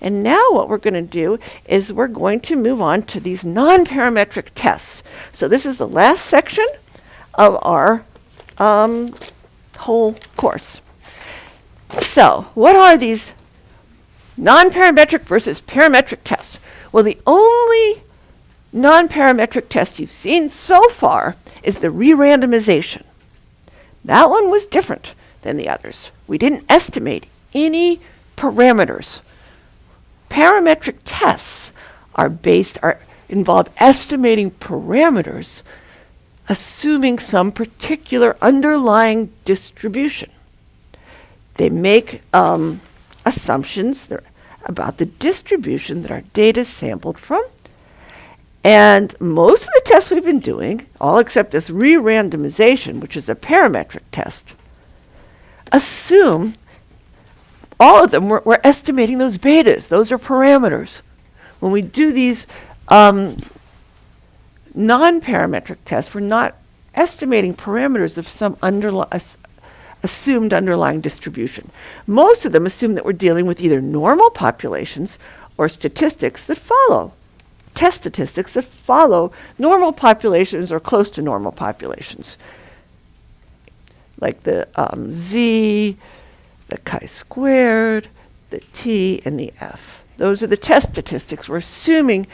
And now what we're going to do is we're going to move on to these nonparametric tests. So this is the last section of our whole course. So what are these nonparametric versus parametric tests? Well, the only nonparametric test you've seen so far is the re-randomization. That one was different than the others. We didn't estimate any parameters. Parametric tests involve estimating parameters, assuming some particular underlying distribution. They make assumptions about the distribution that our data is sampled from. And most of the tests we've been doing, all except this re-randomization, which is a parametric test, assume all of them, we're estimating those betas. Those are parameters. When we do these non-parametric tests, we're not estimating parameters of some assumed underlying distribution. Most of them assume that we're dealing with either normal populations or statistics that follow. Test statistics that follow normal populations or close to normal populations. Like the Z, the chi-squared, the T, and the F. Those are the test statistics. We're assuming,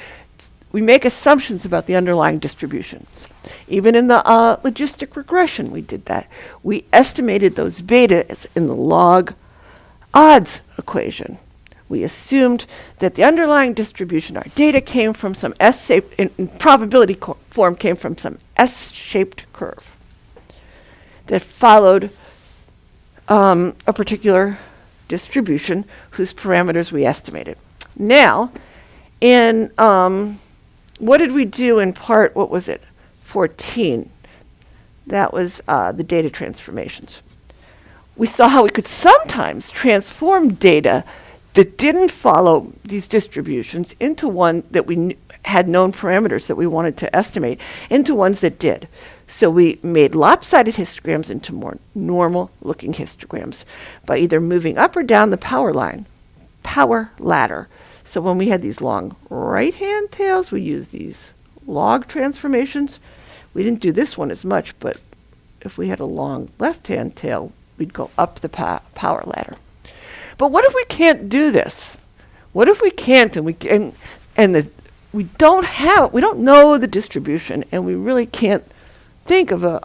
we make assumptions about the underlying distributions. Even in the logistic regression, we did that. We estimated those betas in the log odds equation. We assumed that the underlying distribution, our data came from some S-shaped, in probability form came from some S-shaped curve that followed a particular distribution whose parameters we estimated. Now, in what did we do in part, 14? That was the data transformations. We saw how we could sometimes transform data that didn't follow these distributions into one that we had known parameters that we wanted to estimate, into ones that did. So we made lopsided histograms into more normal-looking histograms by either moving up or down the power ladder. So when we had these long right-hand tails, we used these log transformations. We didn't do this one as much, but if we had a long left-hand tail, we'd go up the power ladder. But what if we can't do this? What if we can't we don't know the distribution, and we really can't think of a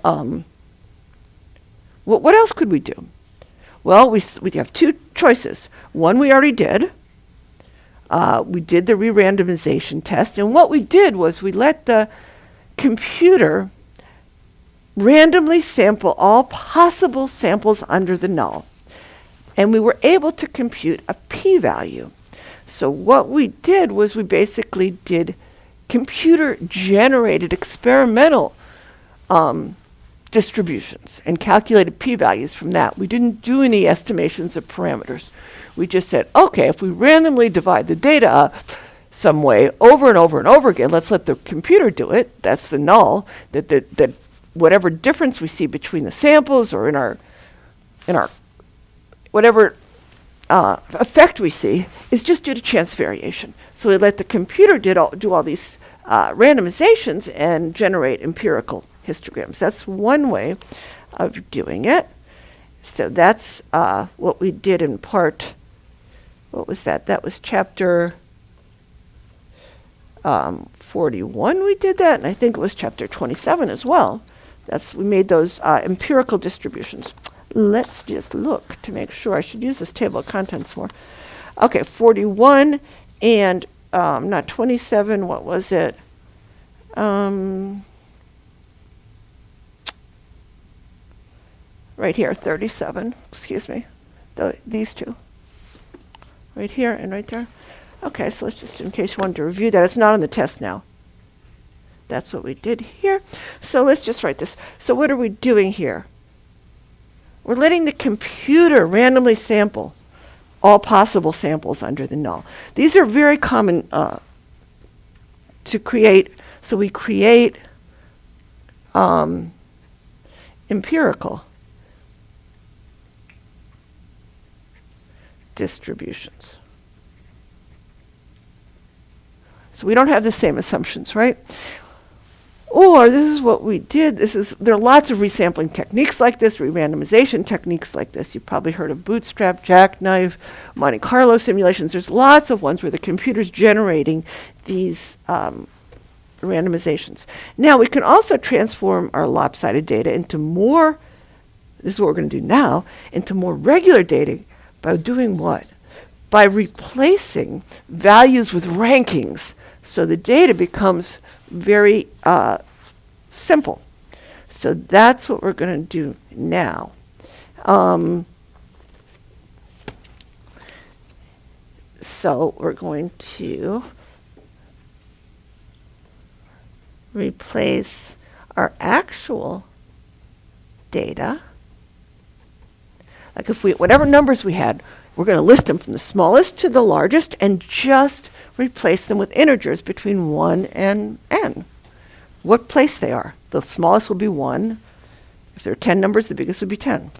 what else could we do? Well, we have two choices. One we already did. We did the re-randomization test, and what we did was we let the computer randomly sample all possible samples under the null. And we were able to compute a p-value. So what we did was we basically did computer-generated experimental distributions and calculated p-values from that. We didn't do any estimations of parameters. We just said, okay, if we randomly divide the data up some way over and over and over again, let's let the computer do it. That's the null. That whatever difference we see between the samples or in our whatever effect we see is just due to chance variation. So we let the computer do all these randomizations and generate empirical histograms. That's one way of doing it. So that's what we did in part. What was that? That was chapter 41 we did that, and I think it was chapter 27 as well. We made those empirical distributions. Let's just look to make sure. I should use this table of contents more. Okay, 41 and not 27, what was it? Right here, 37, excuse me. These two. Right here and right there. Okay, so let's just, in case you wanted to review that, it's not on the test now. That's what we did here. So let's just write this. So what are we doing here? We're letting the computer randomly sample all possible samples under the null. These are very common to create. So we create empirical distributions. So we don't have the same assumptions, right? Or this is what we did. There are lots of resampling techniques like this, re-randomization techniques like this. You've probably heard of bootstrap, jackknife, Monte Carlo simulations. There's lots of ones where the computer's generating these randomizations. Now we can also transform our lopsided data into more, this is what we're going to do now, into more regular data by doing what? By replacing values with rankings. So the data becomes very simple. So that's what we're going to do now. So we're going to replace our actual data. Like if whatever numbers we had, we're going to list them from the smallest to the largest and just replace them with integers between 1 and n. What place they are. The smallest will be 1. If there are 10 numbers, the biggest would be 10.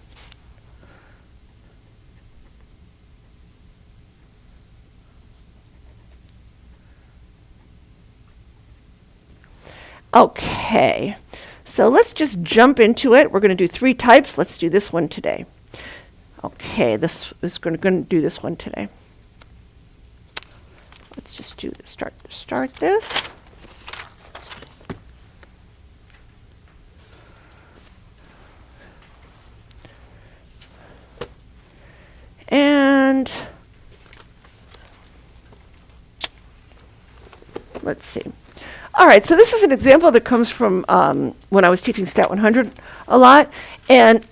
Okay, so let's just jump into it. We're going to do 3 types. Let's do this one today. Okay, this is going to do this one today. Let's just do this. Start this. And let's see. All right, so this is an example that comes from when I was teaching Stat 100 a lot. And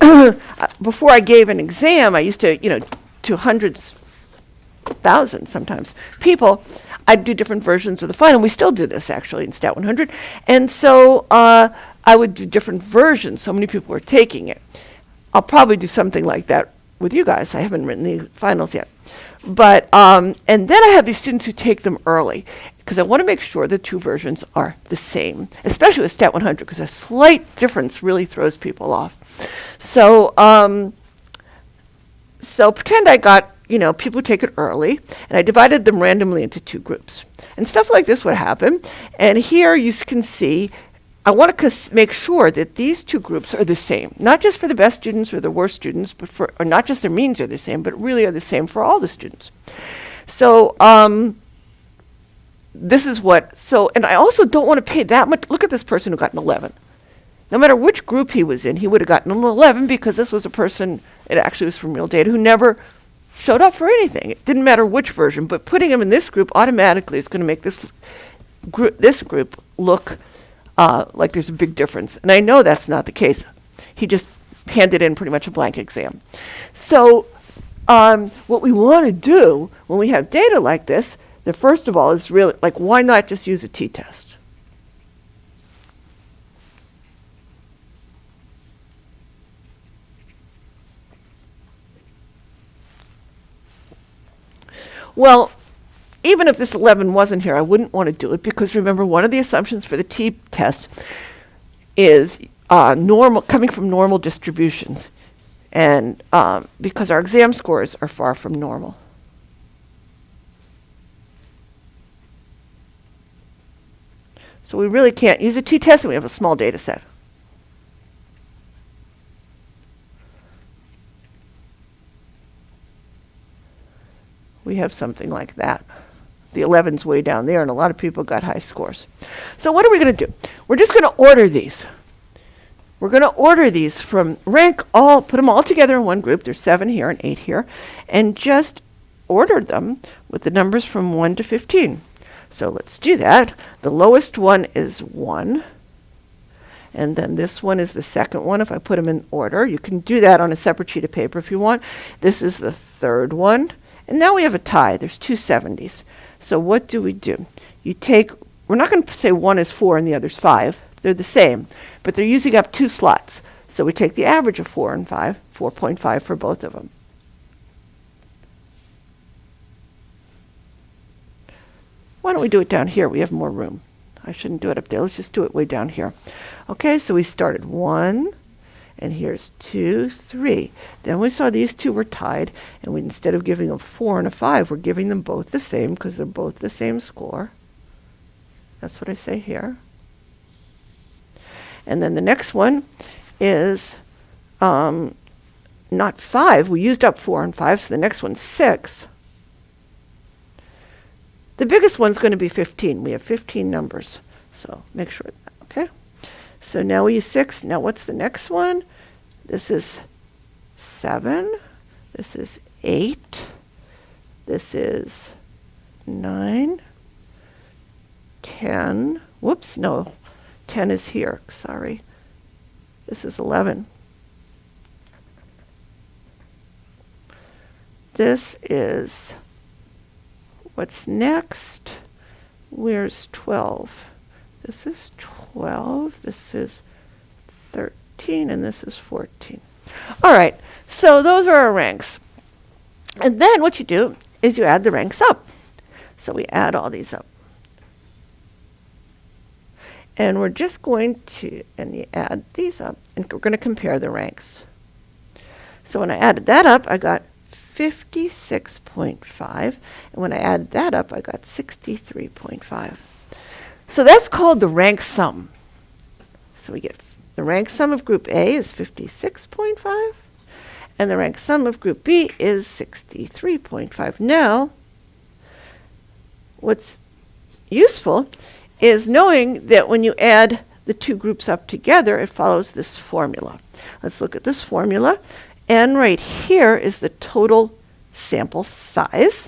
before I gave an exam, I used to, to hundreds, thousands sometimes, people, I'd do different versions of the final. We still do this, actually, in Stat 100. And so I would do different versions. So many people were taking it. I'll probably do something like that with you guys. I haven't written the finals yet. But, and then I have these students who take them early, because I want to make sure the 2 versions are the same, especially with Stat 100, because a slight difference really throws people off. So, so pretend I got, people who take it early, and I divided them randomly into 2 groups. And stuff like this would happen. And here you can see, I want to make sure that these 2 groups are the same, not just for the best students or the worst students, but or not just their means are the same, but really are the same for all the students. So, this is and I also don't want to pay that much. Look at this person who got an 11. No matter which group he was in, he would have gotten an 11 because this was a person, it actually was from real data, who never showed up for anything. It didn't matter which version, but putting him in this group automatically is going to make this group look like there's a big difference. And I know that's not the case. He just handed in pretty much a blank exam. So what we want to do when we have data like this, the first of all is really, why not just use a t-test? Well, even if this 11 wasn't here, I wouldn't want to do it because remember, one of the assumptions for the t-test is coming from normal distributions, and because our exam scores are far from normal. So we really can't use a t-test, and we have a small data set. We have something like that. The 11's way down there, and a lot of people got high scores. So what are we going to do? We're just going to order these. We're going to order these from put them all together in one group. There's 7 here and 8 here, and just order them with the numbers from 1 to 15. So let's do that. The lowest one is 1. And then this one is the second one if I put them in order. You can do that on a separate sheet of paper if you want. This is the third one. And now we have a tie. There's 2 70s. So what do? We're not going to say one is 4 and the other's 5. They're the same. But they're using up 2 slots. So we take the average of 4 and 5, 4.5 for both of them. Why don't we do it down here? We have more room. I shouldn't do it up there. Let's just do it way down here. Okay, so we started 1, and here's 2, 3. Then we saw these 2 were tied, and instead of giving them 4 and a 5, we're giving them both the same because they're both the same score. That's what I say here. And then the next one is not 5. We used up 4 and 5, so the next one's 6. The biggest one's going to be 15. We have 15 numbers, so make sure of that, okay? So now we use 6. Now what's the next one? This is 7. This is 8. This is 9. 10. Whoops, no. 10 is here, sorry. This is 11. This is, what's next? Where's 12? This is 12, this is 13, and this is 14. All right, so those are our ranks. And then what you do is you add the ranks up. So we add all these up. And we're just going to, and you add these up, and we're going to compare the ranks. So when I added that up, I got 56.5, and when I added that up, I got 63.5. So that's called the rank sum. So we get the rank sum of group A is 56.5, and the rank sum of group B is 63.5. Now, what's useful is knowing that when you add the two groups up together, it follows this formula. Let's look at this formula. N right here is the total sample size.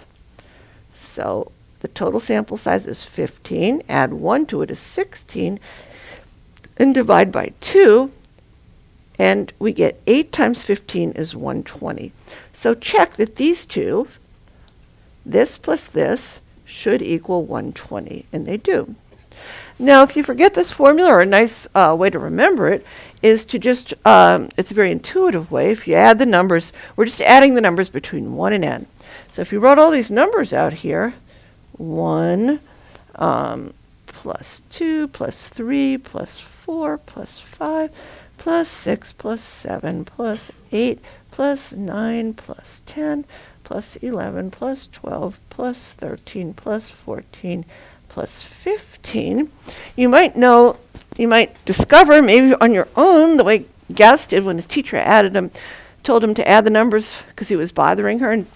So the total sample size is 15. Add 1 to it is 16. And divide by 2. And we get 8 times 15 is 120. So check that these two, this plus this, should equal 120. And they do. Now, if you forget this formula, or a nice way to remember it is to just, it's a very intuitive way. If you add the numbers, we're just adding the numbers between 1 and n. So if you wrote all these numbers out here, 1 plus 2 plus 3 plus 4 plus 5 plus 6 plus 7 plus 8 plus 9 plus 10 plus 11 plus 12 plus 13 plus 14 plus 15, you might discover maybe on your own, the way Gauss did when his teacher told him to add the numbers because he was bothering her, and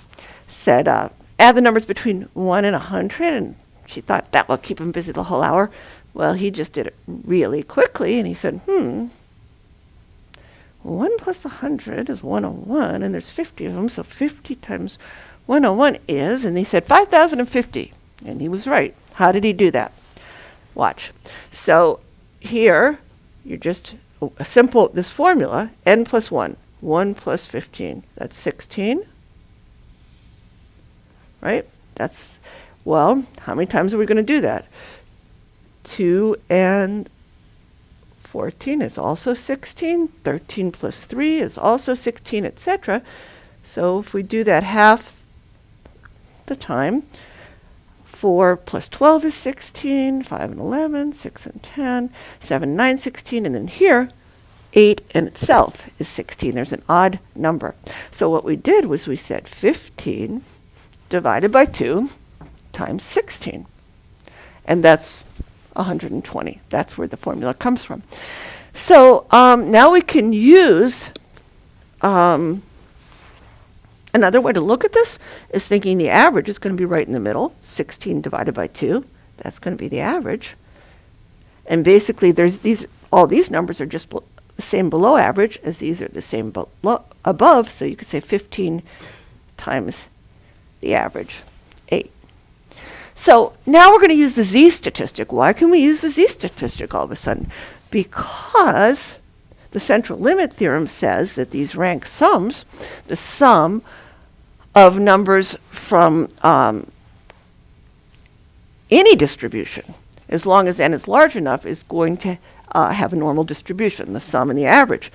said, add the numbers between 1 and 100, and she thought that will keep him busy the whole hour. Well, he just did it really quickly, and he said, 1 plus 100 is 101, and there's 50 of them, so 50 times 101 is, and he said 5,050, and he was right. How did he do that? Watch. So here, you're just this formula, n plus 1, 1 plus 15, that's 16, right? Well, how many times are we going to do that? 2 and 14 is also 16, 13 plus 3 is also 16, etc. So if we do that half the time, 4 plus 12 is 16, 5 and 11, 6 and 10, 7, 9, 16, and then here, 8 in itself is 16. There's an odd number. So what we did was we said 15 divided by 2 times 16. And that's 120. That's where the formula comes from. So now we can use another way to look at this is thinking the average is going to be right in the middle. 16 divided by 2, that's going to be the average. And basically, all these numbers are just the same below average as these are the same above. So you could say 15 times the average, 8. So now we're going to use the z-statistic. Why can we use the z-statistic all of a sudden? Because the central limit theorem says that these rank sums, the sum of numbers from any distribution, as long as n is large enough, is going to have a normal distribution, the sum and the average.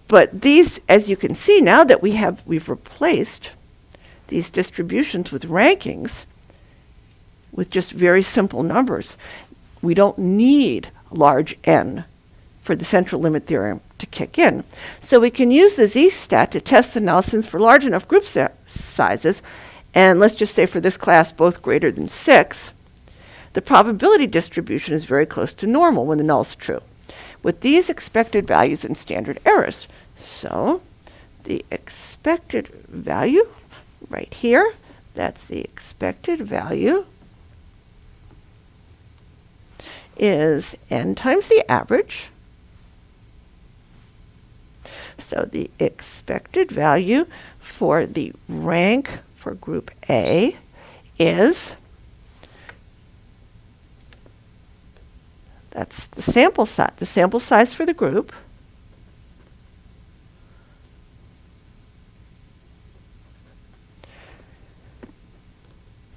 But these, as you can see, now that we've replaced these distributions with rankings with just very simple numbers, we don't need large n for the central limit theorem to kick in. So we can use the z-stat to test the Nelsons for large enough group sizes, and let's just say for this class both greater than 6, The probability distribution is very close to normal when the null is true, with these expected values and standard errors. So the expected value right here, that's the expected value, is n times the average. So the expected value for the rank for group A is, that's the sample size for the group,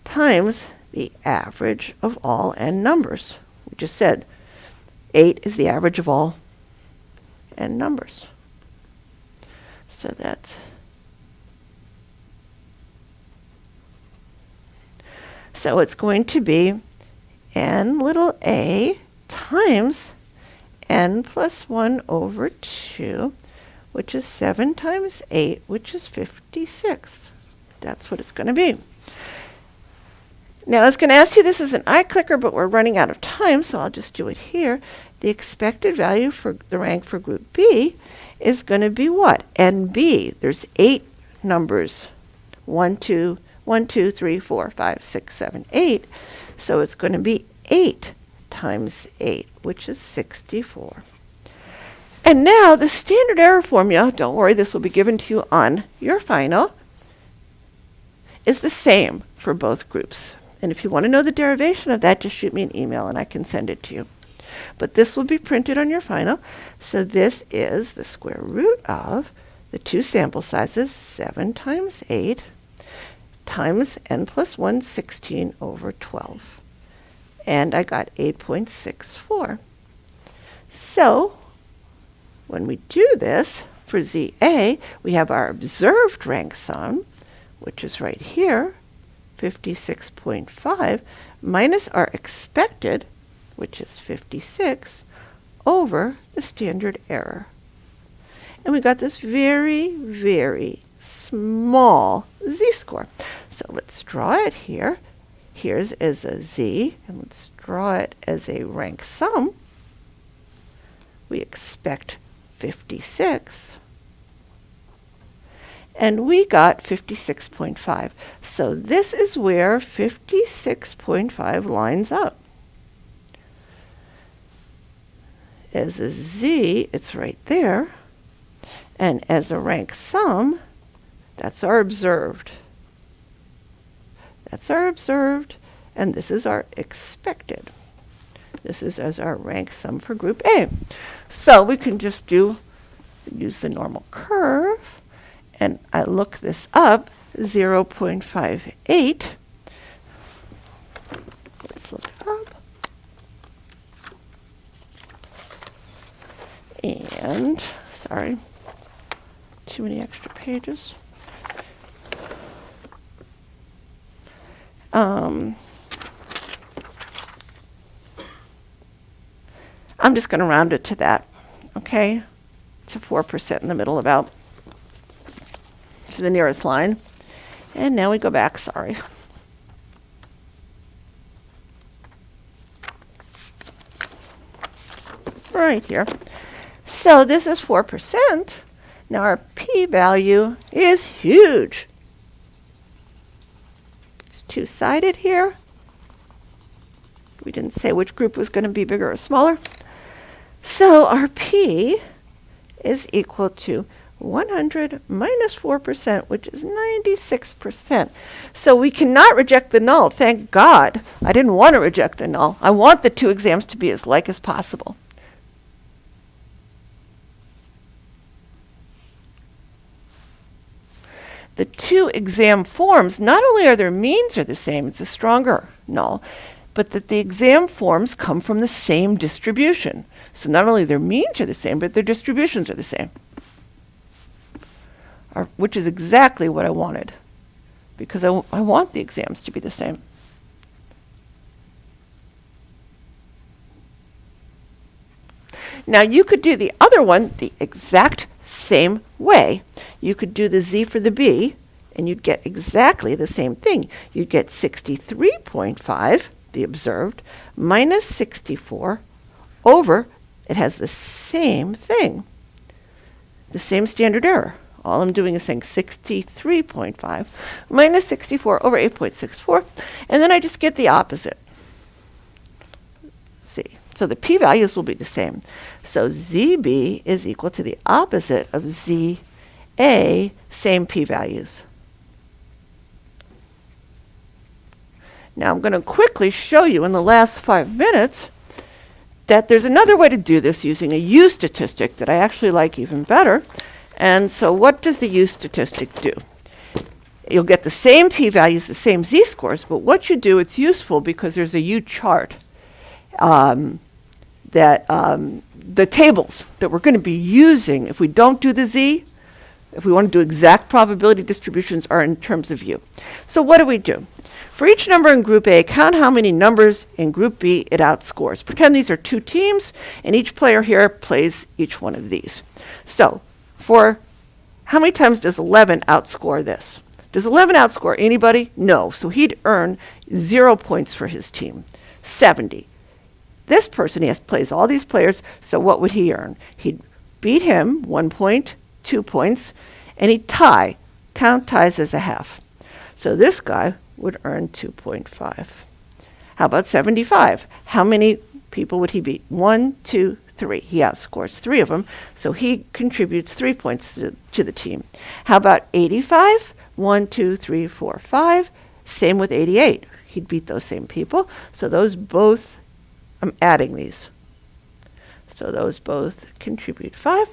times the average of all n numbers. We just said 8 is the average of all n numbers. So that's, so it's going to be n little a times n plus 1 over 2, which is 7 times 8, which is 56. That's what it's going to be. Now, I was going to ask you this as an iClicker, but we're running out of time, so I'll just do it here. The expected value for the rank for group B is going to be what? NB. There's 8 numbers. 1, 2, 3, 4, 5, 6, 7, 8. So it's going to be 8 times 8, which is 64. And now the standard error formula, don't worry, this will be given to you on your final, is the same for both groups. And if you want to know the derivation of that, just shoot me an email and I can send it to you. But this will be printed on your final. So this is the square root of the two sample sizes, 7 times 8, times n plus 1, 16 over 12. And I got 8.64. So when we do this for ZA, we have our observed rank sum, which is right here, 56.5, minus our expected, which is 56, over the standard error. And we got this very, very small z-score. So let's draw it here. Here's as a z, and let's draw it as a rank sum. We expect 56. And we got 56.5. So this is where 56.5 lines up. As a z, it's right there. And as a rank sum, that's our observed. That's our observed, and this is our expected. This is as our rank sum for group A. So we can just use the normal curve. And I look this up, 0.58. Let's look it up. And, sorry, too many extra pages. I'm just going to round it to that, okay? To 4% in the middle about. To the nearest line. And now we go back, sorry. Right here. So this is 4%. Now our p-value is huge. It's two-sided here. We didn't say which group was going to be bigger or smaller. So our p is equal to 100 minus 4%, which is 96%. So we cannot reject the null. Thank God. I didn't want to reject the null. I want the two exams to be as like as possible. The two exam forms, not only are their means are the same, it's a stronger null, but that the exam forms come from the same distribution. So not only their means are the same, but their distributions are the same. Which is exactly what I wanted, because I want the exams to be the same. Now you could do the other one the exact same way. You could do the z for the b, and you'd get exactly the same thing. You'd get 63.5 the observed, minus 64 over, it has the same thing, the same standard error. All I'm doing is saying 63.5 minus 64 over 8.64, and then I just get the opposite. See, so the p-values will be the same. So ZB is equal to the opposite of ZA, same p-values. Now I'm going to quickly show you in the last 5 minutes that there's another way to do this using a U statistic that I actually like even better. And so what does the U statistic do? You'll get the same p-values, the same z-scores, but what you do, it's useful because there's a U chart that the tables that we're going to be using if we don't do the z, if we want to do exact probability distributions, are in terms of U. So what do we do? For each number in group A, count how many numbers in group B it outscores. Pretend these are 2 teams, and each player here plays each one of these. So for how many times does 11 outscore this? Does 11 outscore anybody? No. So he'd earn 0 points for his team. 70. This person, plays all these players, so what would he earn? He'd beat him 1 point, 2 points, and he'd tie. Count ties as a half. So this guy would earn 2.5. How about 75? How many people would he beat? 1, 2, 3. He outscores 3 of them, so he contributes 3 points to the team. How about 85? 1, 2, 3, 4, 5. Same with 88. He'd beat those same people. So those both, I'm adding these. So those both contribute 5.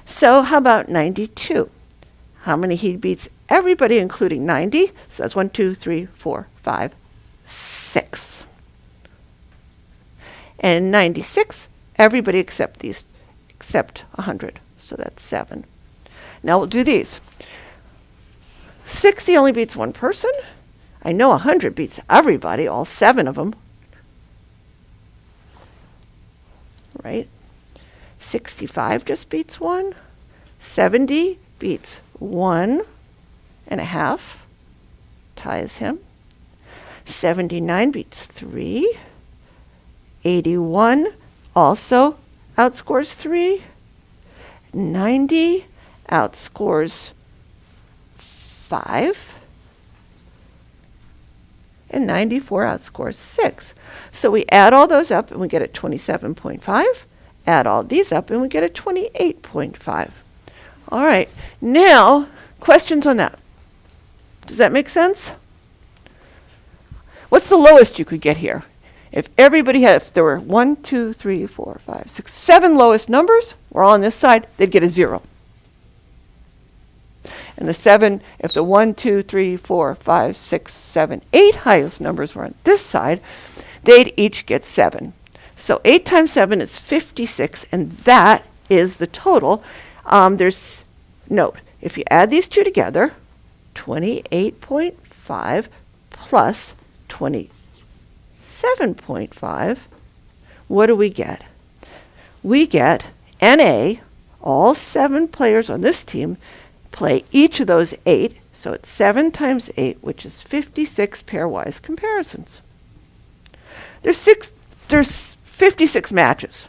So how about 92? How many he beats? Everybody, including 90. So that's 1, 2, 3, 4, 5, 6. And 96, everybody except 100. So that's 7. Now we'll do these. 60 only beats 1 person. I know 100 beats everybody, all 7 of them. Right? 65 just beats 1. 70 beats 1 and a half, ties him. 79 beats 3. 81 also outscores 3. 90 outscores 5. And 94 outscores 6. So we add all those up and we get a 27.5. Add all these up and we get a 28.5. All right, now questions on that? Does that make sense? What's the lowest you could get here? If there were 1, 2, 3, 4, 5, 6, 7 lowest numbers were all on this side, they'd get a 0. And the 7, if the 1, 2, 3, 4, 5, 6, 7, 8 highest numbers were on this side, they'd each get 7. So 8 times 7 is 56, and that is the total. Note, if you add these two together, 28.5 plus 27.5, what do we get? We get NA, all 7 players on this team play each of those 8, so it's 7 times 8, which is 56 pairwise comparisons. There's 56 matches.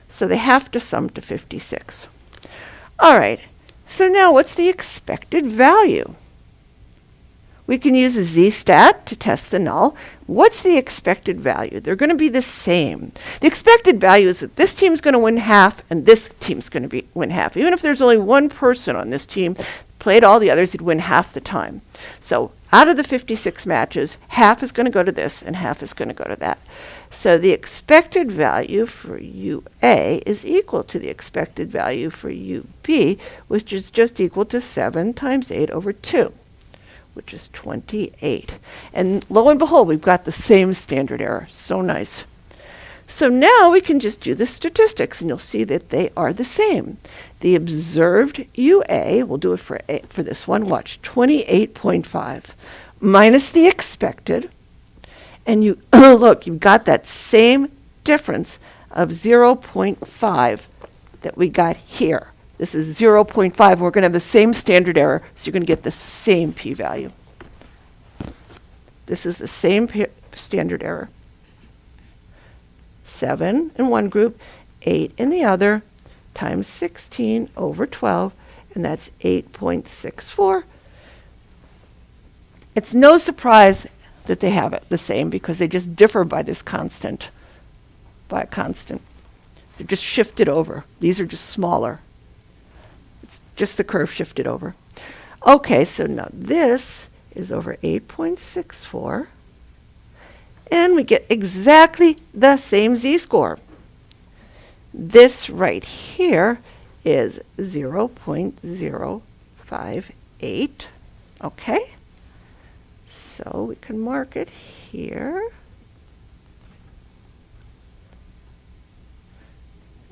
So they have to sum to 56. All right, so now what's the expected value? We can use a z-stat to test the null. What's the expected value? They're going to be the same. The expected value is that this team's going to win half and this team's going to win half. Even if there's only one person on this team, played all the others, he'd win half the time. So out of the 56 matches, half is going to go to this and half is going to go to that. So the expected value for UA is equal to the expected value for UB, which is just equal to 7 times 8 over 2, which is 28. And lo and behold, we've got the same standard error. So nice. So now we can just do the statistics, and you'll see that they are the same. The observed UA, we'll do it for this one, watch, 28.5, minus the expected, and you look, you've got that same difference of 0.5 that we got here. This is 0.5. We're going to have the same standard error, so you're going to get the same p-value. This is the same standard error. 7 in one group, 8 in the other, times 16 over 12, and that's 8.64. It's no surprise that they have it the same because they just differ by this constant, by a constant. They're just shifted over. These are just smaller. It's just the curve shifted over. Okay, so now this is over 8.64, and we get exactly the same z-score. This right here is 0.058, okay? So we can mark it here.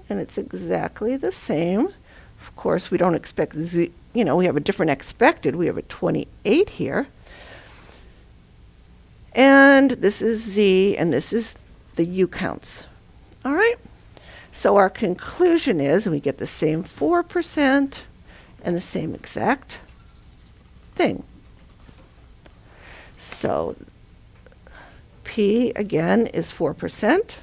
And it's exactly the same. Of course, we don't expect z, we have a different expected. We have a 28 here. And this is z, and this is the u counts. All right? So our conclusion is, we get the same 4% and the same exact thing. So P, again, is 4%,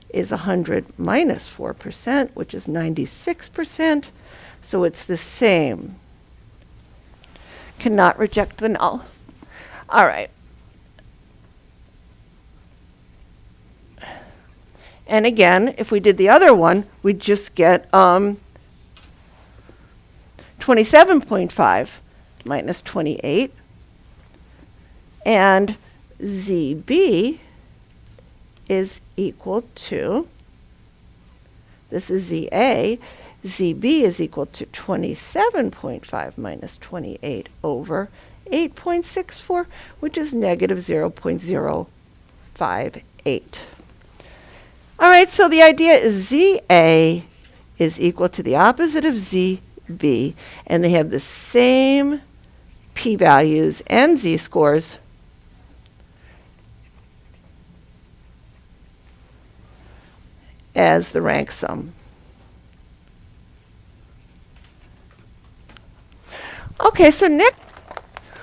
is 100 minus 4%, which is 96%. So it's the same. Cannot reject the null. All right. And again, if we did the other one, we'd just get 27.5 minus 28. And ZB is equal to, this is ZA, ZB is equal to 27.5 minus 28 over 8.64, which is negative 0.058. All right, so the idea is ZA is equal to the opposite of ZB, and they have the same p-values and z-scores as the rank sum. Okay, so next,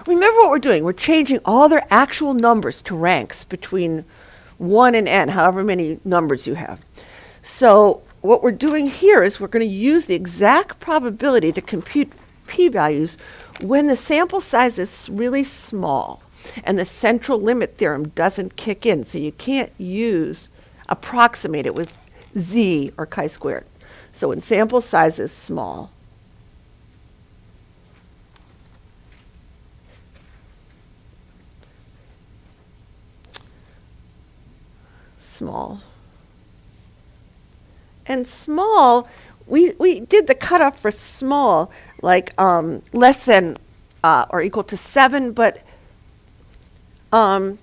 remember what we're doing. We're changing all their actual numbers to ranks between 1 and n, however many numbers you have. So what we're doing here is we're going to use the exact probability to compute p-values when the sample size is really small and the central limit theorem doesn't kick in. So you can't approximate it with z or chi-squared. So when sample size is small. Small. And small, we did the cutoff for small, like less than or equal to 7, but I'll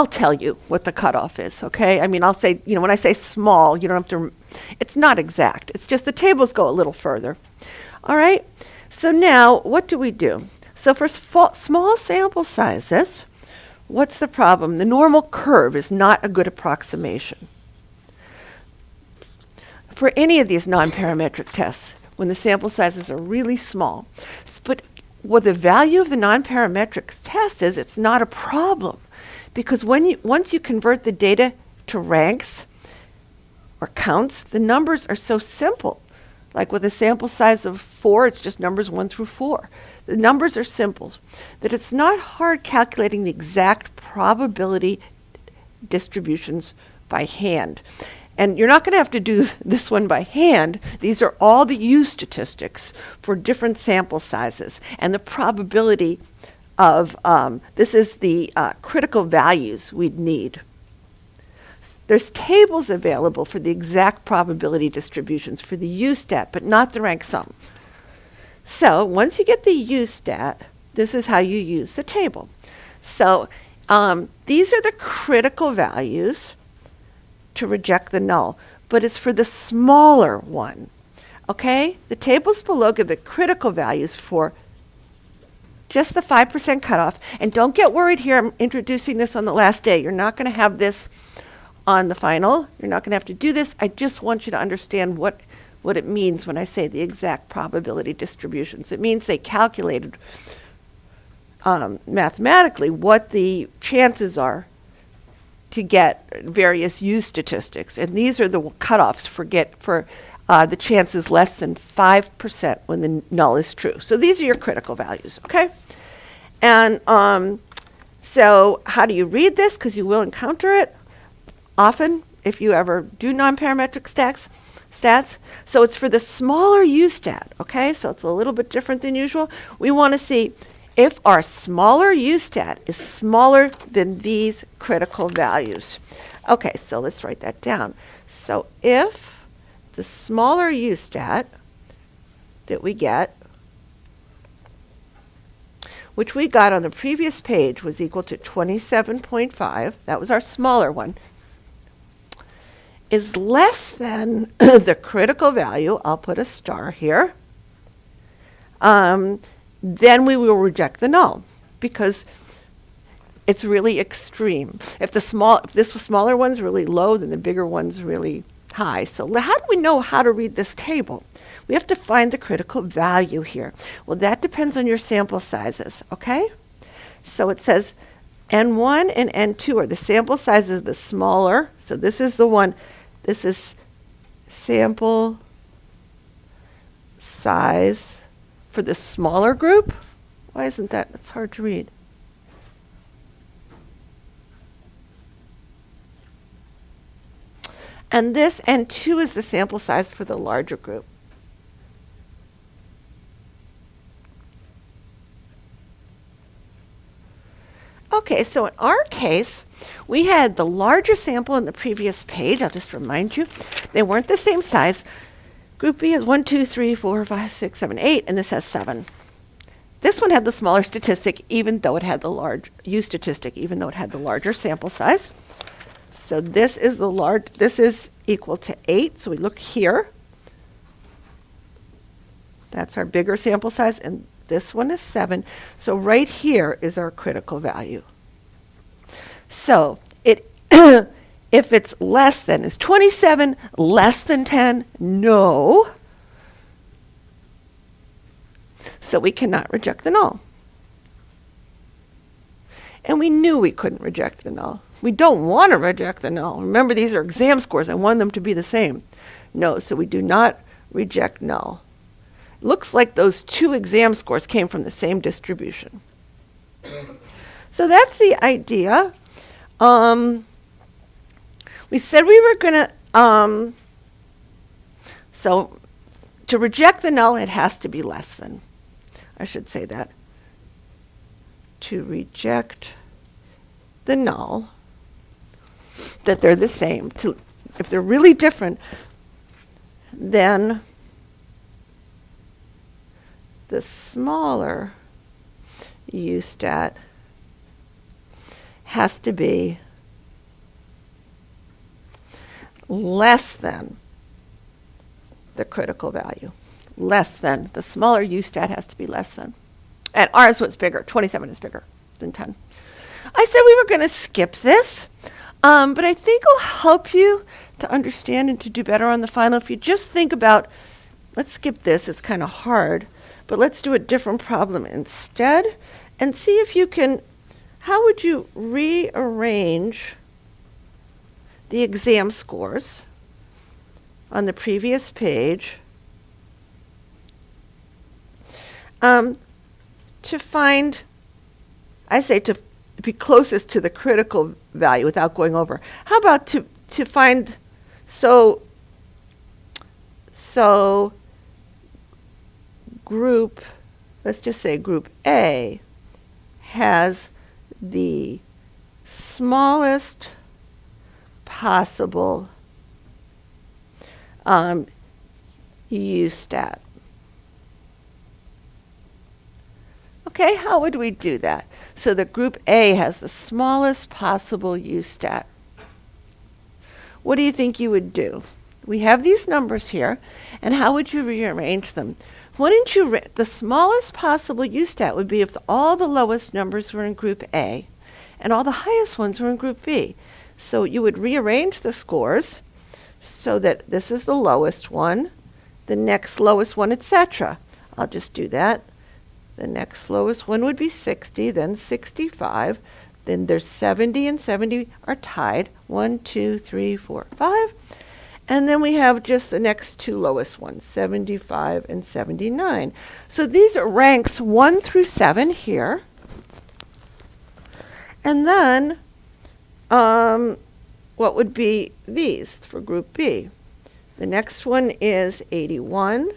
tell you what the cutoff is, okay? I mean, I'll say, when I say small, you don't have to, it's not exact. It's just the tables go a little further. All right? So now, what do we do? So for small sample sizes, what's the problem? The normal curve is not a good approximation. For any of these non-parametric tests, when the sample sizes are really small. But what the value of the non-parametric test is, it's not a problem. Because once you convert the data to ranks or counts, the numbers are so simple. Like with a sample size of 4, it's just numbers 1 through 4. The numbers are simple, that it's not hard calculating the exact probability distributions by hand. And you're not going to have to do this one by hand. These are all the U statistics for different sample sizes and the probability of, this is the critical values we'd need. There's tables available for the exact probability distributions for the U-stat, but not the rank sum. So once you get the U-stat, this is how you use the table. So these are the critical values to reject the null, but it's for the smaller one. Okay? The tables below give the critical values for just the 5% cutoff. And don't get worried here, I'm introducing this on the last day. You're not going to have this on the final. You're not going to have to do this. I just want you to understand what what it means when I say the exact probability distributions. It means they calculated mathematically what the chances are to get various U statistics. And these are the cutoffs for the chances less than 5% when the null is true. So these are your critical values, okay? And so how do you read this? Because you will encounter it often if you ever do non-parametric stats. So it's for the smaller U stat, okay? So it's a little bit different than usual. We want to see if our smaller U stat is smaller than these critical values. Okay, so let's write that down. So if the smaller U stat that we get, which we got on the previous page, was equal to 27.5, that was our smaller one, is less than the critical value, I'll put a star here, then we will reject the null because it's really extreme. If this smaller one's really low, then the bigger one's really high. So how do we know how to read this table? We have to find the critical value here. Well, that depends on your sample sizes, okay? So it says N1 and N2 are the sample sizes of the smaller. So this is the one, this is sample size for the smaller group. Why isn't that? It's hard to read. And this N2 is the sample size for the larger group. Okay, so in our case, we had the larger sample in the previous page. I'll just remind you, they weren't the same size. Group B is 1, 2, 3, 4, 5, 6, 7, 8, and this has 7. This one had the smaller statistic, even though it had the large U statistic, even though it had the larger sample size. So this is equal to 8. So we look here. That's our bigger sample size, and this one is 7. So right here is our critical value. So if it's less than, is 27 less than 10? No. So we cannot reject the null. And we knew we couldn't reject the null. We don't want to reject the null. Remember, these are exam scores. I want them to be the same. No, so we do not reject null. Looks like those two exam scores came from the same distribution. So that's the idea. We said we were going to, so to reject the null, it has to be less than. I should say that. To reject the null, that they're the same. If they're really different, then the smaller U stat has to be less than the critical value. Less than. The smaller U stat has to be less than. And ours was bigger. 27 is bigger than 10. I said we were going to skip this, but I think it'll help you to understand and to do better on the final. If you just think about, let's skip this, it's kind of hard, but let's do a different problem instead and see if you can, how would you rearrange the exam scores on the previous page to find, I say to be closest to the critical value without going over. How about to find, so group, let's just say group A has the smallest possible U stat. Okay, how would we do that? So that group A has the smallest possible U stat. What do you think you would do? We have these numbers here, and how would you rearrange them? Wouldn't you, the smallest possible U stat would be if all the lowest numbers were in group A, and all the highest ones were in group B. So you would rearrange the scores so that this is the lowest one, the next lowest one, etc. I'll just do that. The next lowest one would be 60, then 65. Then there's 70 and 70 are tied. 1, 2, 3, 4, 5. And then we have just the next two lowest ones, 75 and 79. So these are ranks 1 through 7 here. And then what would be these for group B? The next one is 81,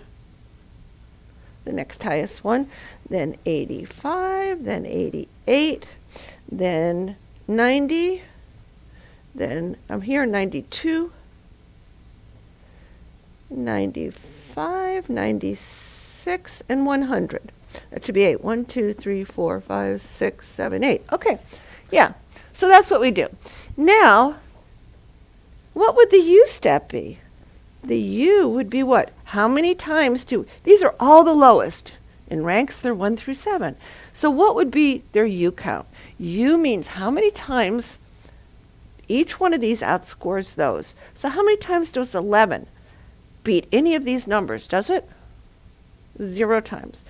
the next highest one, then 85, then 88, then 90, then I'm here 92, 95, 96, and 100. That should be 8. 1, 2, 3, 4, 5, 6, 7, 8. Okay, yeah. So that's what we do. Now, what would the U step be? The U would be what? How many times do, these are all the lowest. In ranks, they're 1 through 7. So what would be their U count? U means how many times each one of these outscores those. So how many times does 11 beat any of these numbers, does it? 0 times.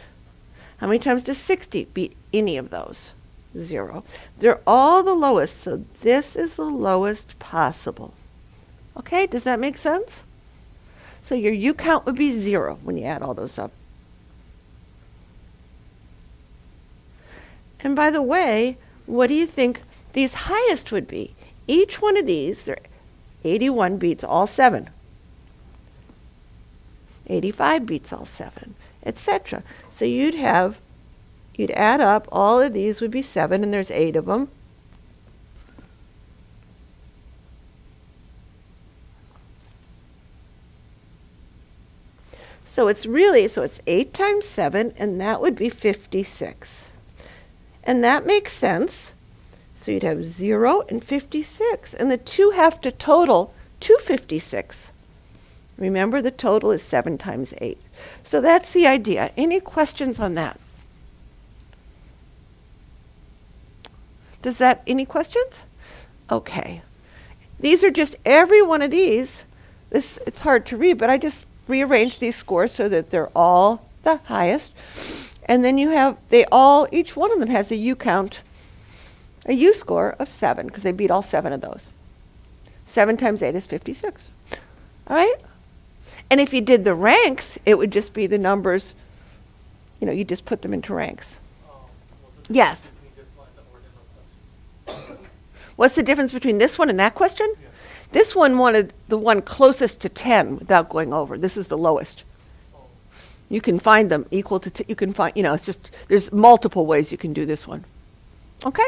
How many times does 60 beat any of those? 0. They're all the lowest, so this is the lowest possible. Okay, does that make sense? So your U count would be 0 when you add all those up. And by the way, what do you think these highest would be? Each one of these, 81 beats all 7. 85 beats all 7, etc. So you'd add up, all of these would be 7, and there's 8 of them. So it's 8 times 7, and that would be 56. And that makes sense. So you'd have 0 and 56, and the two have to total 256. Remember, the total is 7 times 8. So that's the idea. Any questions on that? Any questions? Okay. These are just every one of these. It's hard to read, but I just rearrange these scores so that they're all the highest. And then each one of them has a U count, a U score of 7, because they beat all 7 of those. 7 times 8 is 56. All right? And if you did the ranks, it would just be the numbers, you just put them into ranks. Yes. What's the difference between this one and that question? Yeah. This one wanted the one closest to 10 without going over. This is the lowest. Oh. You can find them equal to, you can find, it's just, there's multiple ways you can do this one. Okay?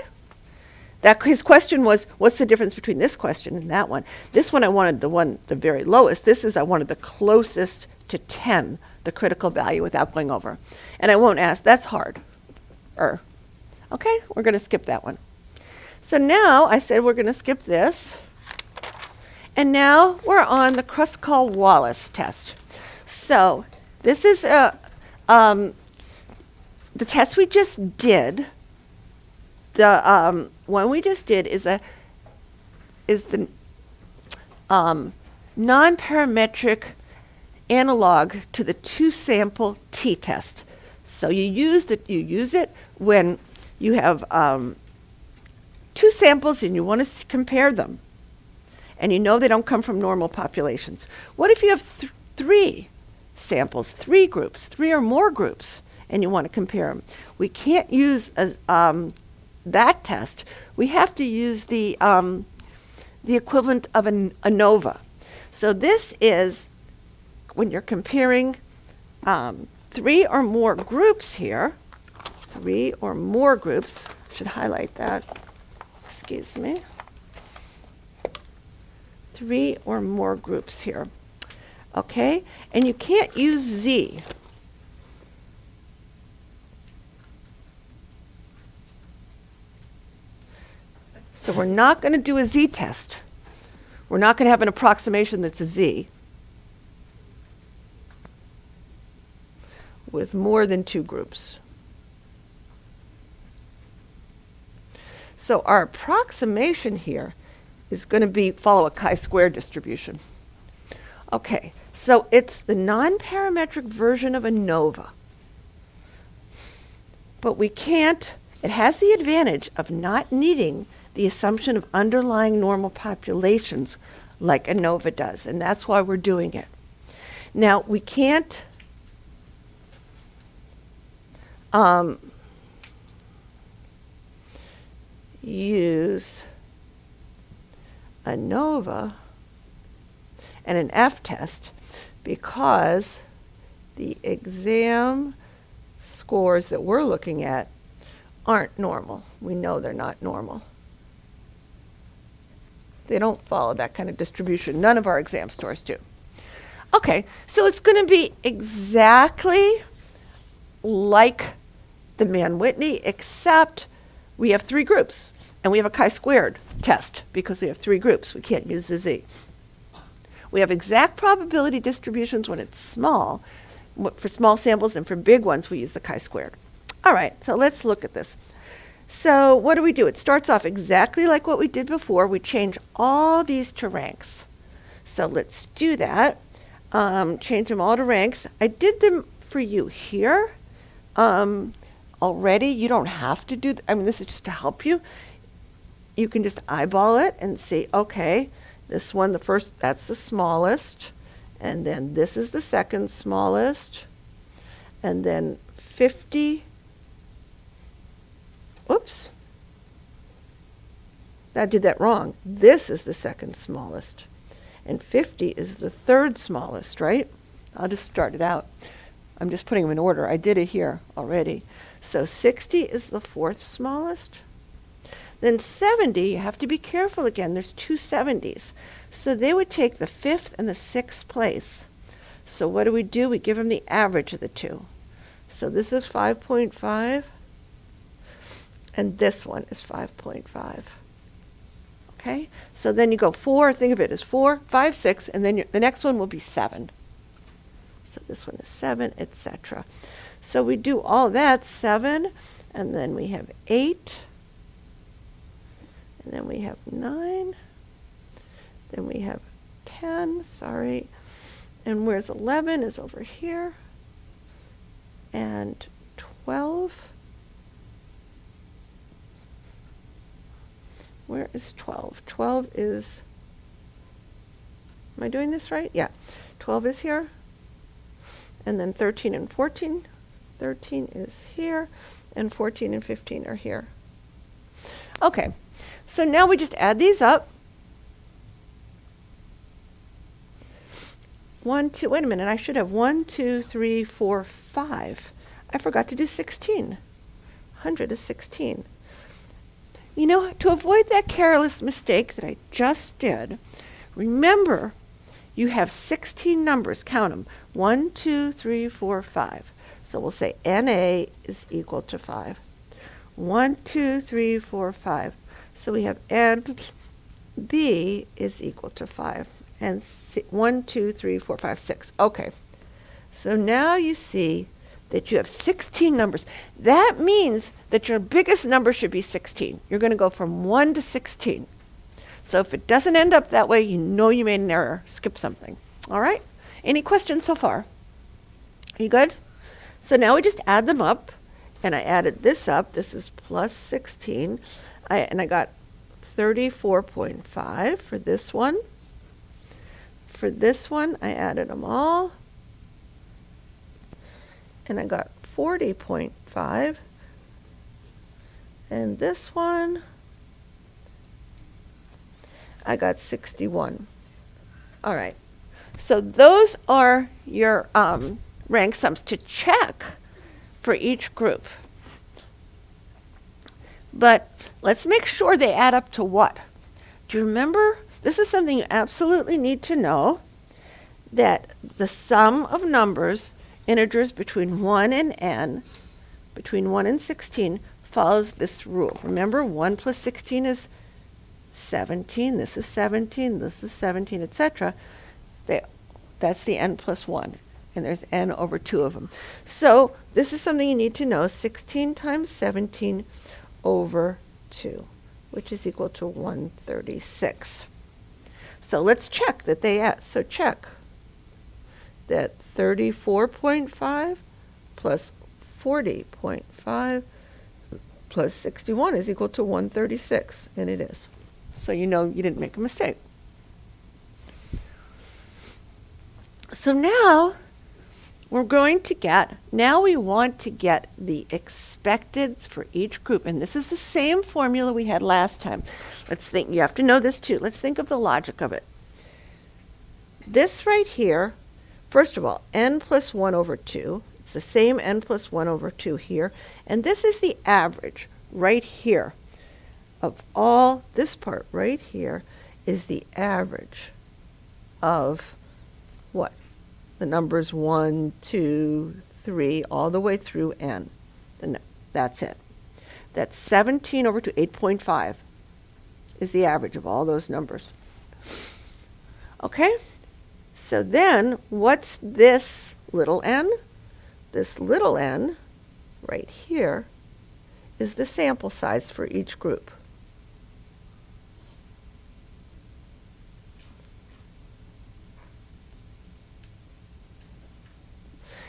His question was, what's the difference between this question and that one? This one I wanted the very lowest. This is I wanted the closest to 10, the critical value without going over. And I won't ask, that's hard. Okay, we're going to skip that one. So now I said we're going to skip this. And now we're on the Kruskal-Wallis test. So this is the test we just did. The one we just did is the nonparametric analog to the two-sample t-test. So you use it when you have two samples and you want to compare them, and you know they don't come from normal populations. What if you have 3 samples, 3 groups, 3 or more groups, and you want to compare them? We can't use that test. We have to use the equivalent of an ANOVA. So this is when you're comparing 3 or more groups here. 3 or more groups. Should highlight that. Excuse me. 3 or more groups here. Okay? And you can't use Z. So we're not going to do a Z test. We're not going to have an approximation that's a Z with more than 2 groups. So our approximation here is going to follow a chi-square distribution. Okay, So it's the non-parametric version of ANOVA. But we can't, it has the advantage of not needing the assumption of underlying normal populations like ANOVA does, and that's why we're doing it. Now, we can't use ANOVA and an F-test because the exam scores that we're looking at aren't normal. We know they're not normal. They don't follow that kind of distribution. None of our exam scores do. Okay, so it's going to be exactly like the Mann-Whitney, except we have 3 groups, and we have a chi-squared test because we have 3 groups. We can't use the z. We have exact probability distributions when it's small. For small samples and for big ones, we use the chi-squared. All right, so let's look at this. So what do? It starts off exactly like what we did before. We change all these to ranks. So let's do that. Change them all to ranks. I did them for you here already. You don't have to do this is just to help you. You can just eyeball it and see, okay, this one, the first, that's the smallest. And then this is the second smallest. And then 50. Oops. I did that wrong. This is the second smallest. And 50 is the third smallest, right? I'll just start it out. I'm just putting them in order. I did it here already. So 60 is the fourth smallest. Then 70, you have to be careful again. There's 2 70s. So they would take the 5th and the 6th place. So what do? We give them the average of the 2. So this is 5.5. And this one is 5.5. Okay? So then you go 4, think of it as 4, 5, 6, and then the next one will be 7. So this one is 7, etc. So we do all that, 7, and then we have 8, and then we have 9, then we have 10, sorry, and where's 11 is over here, and 12. Where is 12? 12 is, am I doing this right? Yeah. 12 is here. And then 13 and 14. 13 is here. And 14 and 15 are here. Okay. So now we just add these up. 1, 2, wait a minute. I should have 1, 2, 3, 4, 5. I forgot to do 16. 100 is 16. You know, to avoid that careless mistake that I just did, remember you have 16 numbers. Count them. 1, 2, 3, 4, 5. So we'll say NA is equal to 5. 1, 2, 3, 4, 5. So we have NB is equal to 5. And 1, 2, 3, 4, 5, 6. Okay. So now you see that you have 16 numbers. That means that your biggest number should be 16. You're going to go from 1 to 16. So if it doesn't end up that way, you know you made an error. Skip something. All right? Any questions so far? Are you good? So now we just add them up. And I added this up. This is plus 16. And I got 34.5 for this one. For this one, I added them all. And I got 40.5. And this one, I got 61. All right. So those are your rank sums to check for each group. But let's make sure they add up to what? Do you remember? This is something you absolutely need to know, that the sum of numbers, integers between 1 and n, between 1 and 16, follows this rule. Remember, 1 plus 16 is 17. This is 17. This is 17, etc. That's the n plus 1. And there's n over 2 of them. So this is something you need to know. 16 times 17 over 2, which is equal to 136. So let's check that they add. So check. that 34.5 plus 40.5 plus 61 is equal to 136, and it is. So you know you didn't make a mistake. So now we want to get the expecteds for each group, and this is the same formula we had last time. Let's think, you have to know this too. Let's think of the logic of it. This right here, first of all, n plus 1 over 2. It's the same n plus 1 over 2 here. And this is the average right here of all, this part right here is the average of what? The numbers 1, 2, 3, all the way through n. That's it. That's 17 over 2, 8.5 is the average of all those numbers. Okay? So then, what's this little n? This little n, right here, is the sample size for each group.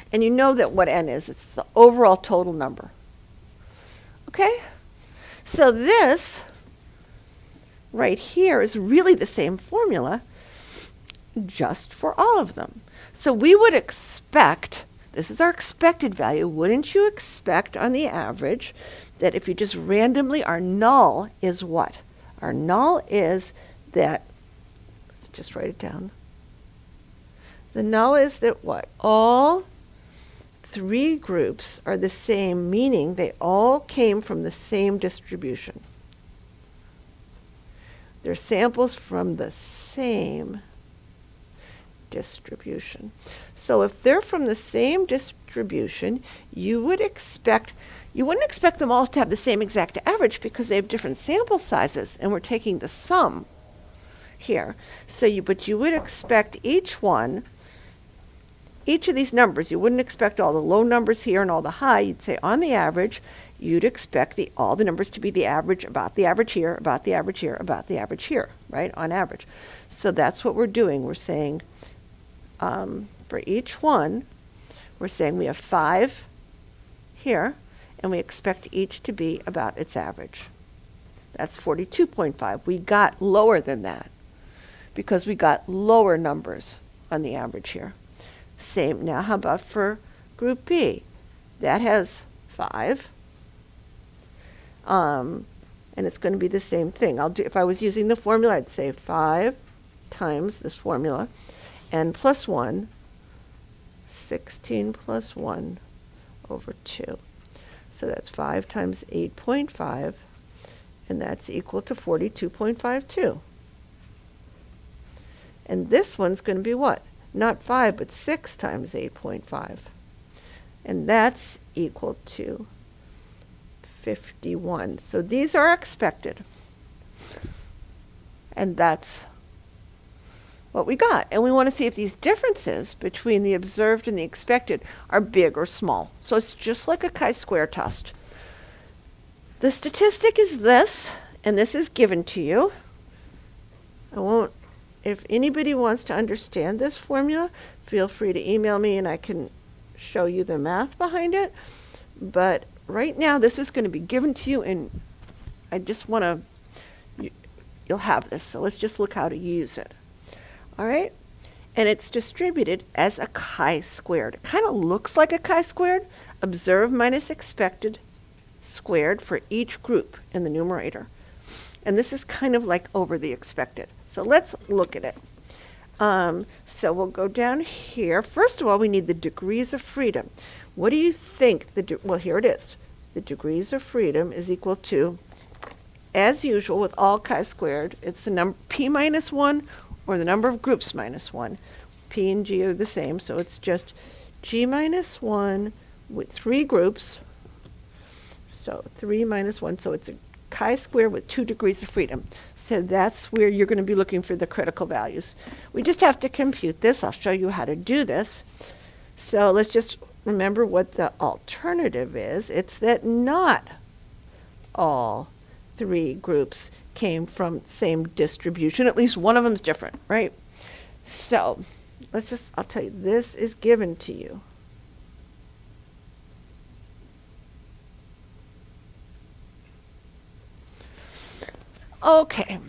And you know that what n is. It's the overall total number. Okay? So this right here is really the same formula, just for all of them. So we would expect, this is our expected value, wouldn't you expect on the average that if you just randomly, our null is what? Our null is that, let's just write it down. The null is that what? All three groups are the same, meaning they all came from the same distribution. They're samples from the same distribution. So if they're from the same distribution, you wouldn't expect them all to have the same exact average because they have different sample sizes, and we're taking the sum here. But you would expect each of these numbers, you wouldn't expect all the low numbers here and all the high. You'd say on the average, you'd expect all the numbers to be the average, about the average here, about the average here, about the average here, right, on average. So that's what we're doing. We're saying for each one, we're saying we have 5 here, and we expect each to be about its average. That's 42.5. We got lower than that because we got lower numbers on the average here. Same. Now, how about for group B? That has 5. And it's going to be the same thing. If I was using the formula, I'd say 5 times this formula, n plus 1, 16 plus 1 over 2. So that's 5 times 8.5, and that's equal to 42.52. And this one's going to be what? Not 5, but 6 times 8.5. And that's equal to 51. So these are expected. And that's what we got. And we want to see if these differences between the observed and the expected are big or small. So it's just like a chi-square test. The statistic is this, and this is given to you. If anybody wants to understand this formula, feel free to email me and I can show you the math behind it. But right now, this is going to be given to you, and I just want to, you'll have this. So let's just look how to use it. All right? And it's distributed as a chi-squared. It kind of looks like a chi-squared. Observed minus expected squared for each group in the numerator. And this is kind of like over the expected. So let's look at it. So we'll go down here. First of all, we need the degrees of freedom. What do you think? Well, here it is. The degrees of freedom is equal to, as usual with all chi-squared, it's the number p minus 1 or the number of groups minus 1. P and G are the same, so it's just G minus 1 with 3 groups. So 3 minus 1, so it's a chi-square with 2 degrees of freedom. So that's where you're going to be looking for the critical values. We just have to compute this. I'll show you how to do this. So let's just remember what the alternative is. It's that not all 3 groups came from same distribution. At least one of them is different, right? So I'll tell you, this is given to you. Okay,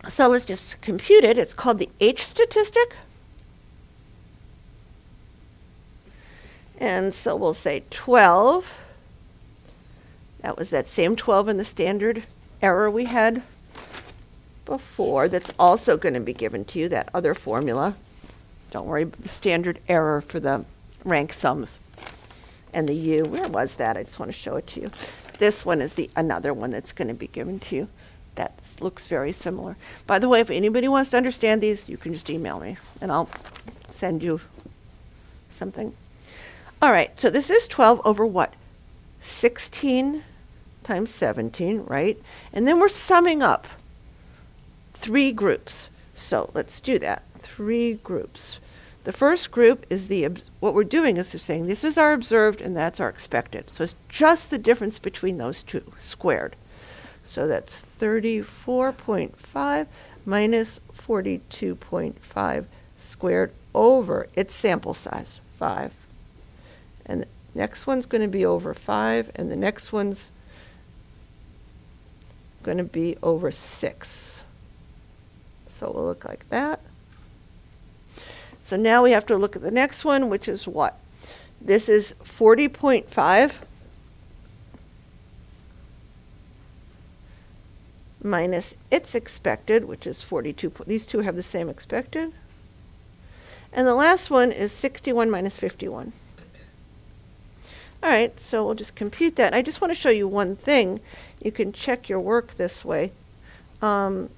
so let's just compute it. It's called the H statistic. And so we'll say 12. That was that same 12 in the standard error we had before. That's also going to be given to you, that other formula. Don't worry about the standard error for the rank sums. And the U, where was that? I just want to show it to you. This one is another one that's going to be given to you. That looks very similar. By the way, if anybody wants to understand these, you can just email me, and I'll send you something. All right, so this is 12 over what? 16 times 17, right? And then we're summing up 3 groups. So let's do that. 3 groups. The first group is what we're doing is we're saying this is our observed and that's our expected. So it's just the difference between those two squared. So that's 34.5 minus 42.5 squared over its sample size, 5. And the next one's going to be over 5, and the next one's going to be over 6. So it will look like that. So now we have to look at the next one, which is what? This is 40.5 minus its expected, which is 42. These two have the same expected. And the last one is 61 minus 51. All right, so we'll just compute that. I just want to show you one thing. You can check your work this way, or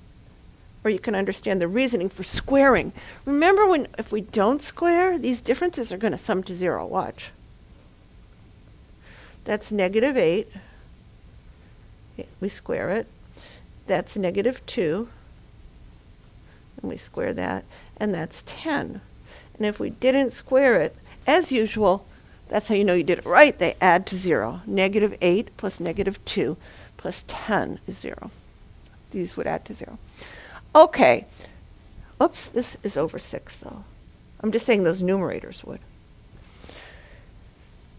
you can understand the reasoning for squaring. Remember if we don't square, these differences are going to sum to 0. Watch. That's negative 8. We square it. That's negative 2. And we square that. And that's 10. And if we didn't square it, as usual, that's how you know you did it right. They add to 0. Negative 8 plus negative 2 plus 10 is 0. These would add to 0. Okay. Oops, this is over 6, though. I'm just saying those numerators would.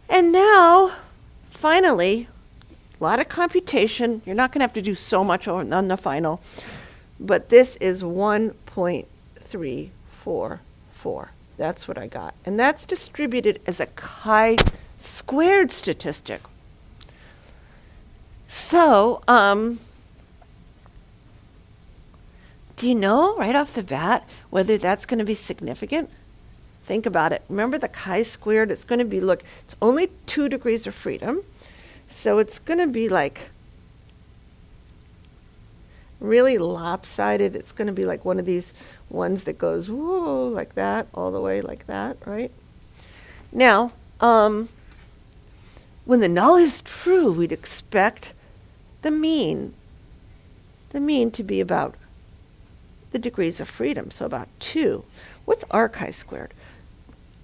And now, finally, a lot of computation. You're not going to have to do so much on the final. But this is 1.344. That's what I got. And that's distributed as a chi-squared statistic. So, do you know right off the bat whether that's going to be significant? Think about it. Remember the chi-squared? It's going to be, look, it's only 2 degrees of freedom. So it's going to be like really lopsided. It's going to be like one of these ones that goes whoa, like that, all the way like that, right? Now, when the null is true, we'd expect the mean to be about the degrees of freedom, so about 2. What's our chi-squared?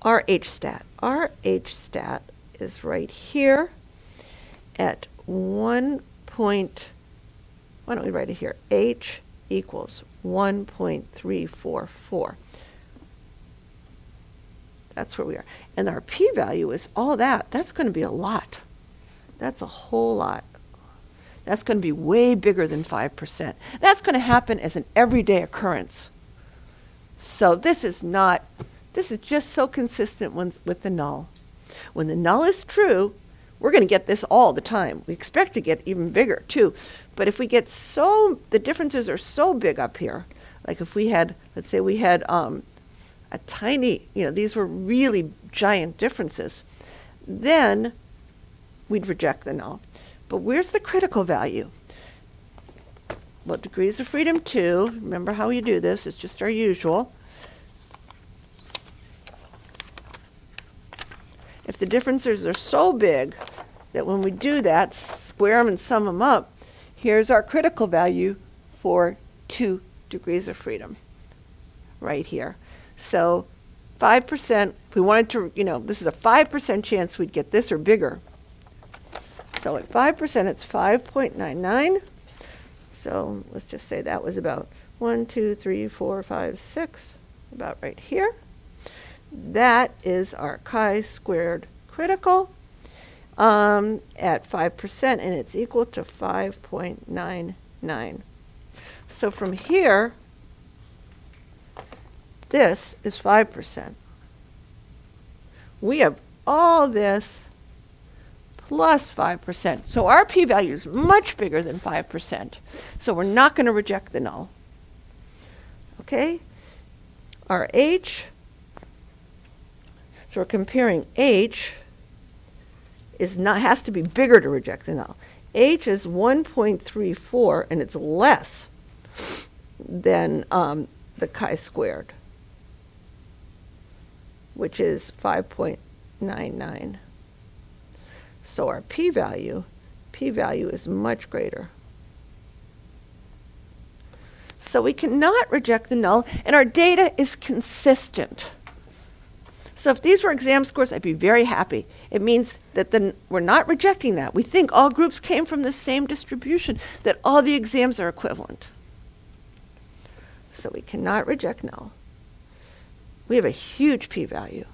Our h-stat. Our h-stat is right here at 1. Why don't we write it here? H equals 1.344. That's where we are. And our p-value is all that. That's going to be a lot. That's a whole lot. That's going to be way bigger than 5%. That's going to happen as an everyday occurrence. So this is just so consistent with the null. When the null is true, we're going to get this all the time. We expect to get even bigger too. But if we get the differences are so big up here, like if we had, let's say we had a tiny, these were really giant differences, then we'd reject the null. But where's the critical value? Well, degrees of freedom 2, remember how you do this, it's just our usual. If the differences are so big that when we do that, square them and sum them up, here's our critical value for 2 degrees of freedom right here. So 5%, if we wanted to, this is a 5% chance we'd get this or bigger. So at 5%, it's 5.99. So let's just say that was about 1, 2, 3, 4, 5, 6, about right here. That is our chi-squared critical at 5%, and it's equal to 5.99. So from here, this is 5%. We have all this plus 5%. So our p-value is much bigger than 5%. So we're not going to reject the null. Okay? Our h, so we're comparing h has to be bigger to reject the null. H is 1.34, and it's less than the chi-squared, which is 5.99. So our p-value is much greater. So we cannot reject the null, and our data is consistent. So if these were exam scores, I'd be very happy. It means that we're not rejecting that. We think all groups came from the same distribution, that all the exams are equivalent. So we cannot reject null. We have a huge p-value.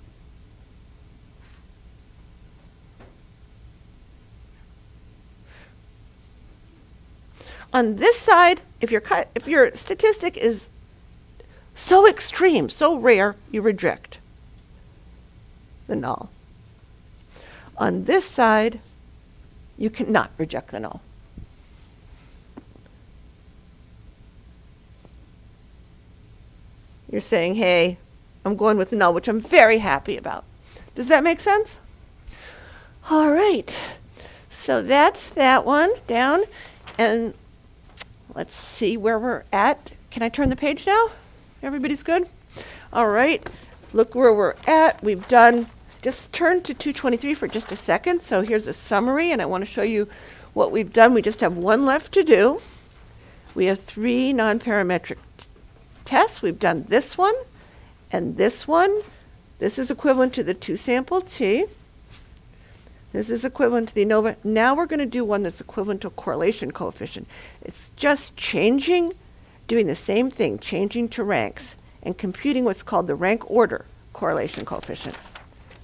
On this side, if your statistic is so extreme, so rare, you reject the null. On this side, you cannot reject the null. You're saying, hey, I'm going with the null, which I'm very happy about. Does that make sense? All right. So that's that one down. And let's see where we're at. Can I turn the page now? Everybody's good? All right. Look where we're at. We've done, just turn to 223 for just a second. So here's a summary, and I want to show you what we've done. We just have one left to do. We have 3 non-parametric tests. We've done this one and this one. This is equivalent to the 2-sample T. This is equivalent to the ANOVA. Now we're going to do one that's equivalent to a correlation coefficient. It's just changing, doing the same thing, changing to ranks, and computing what's called the rank order correlation coefficient.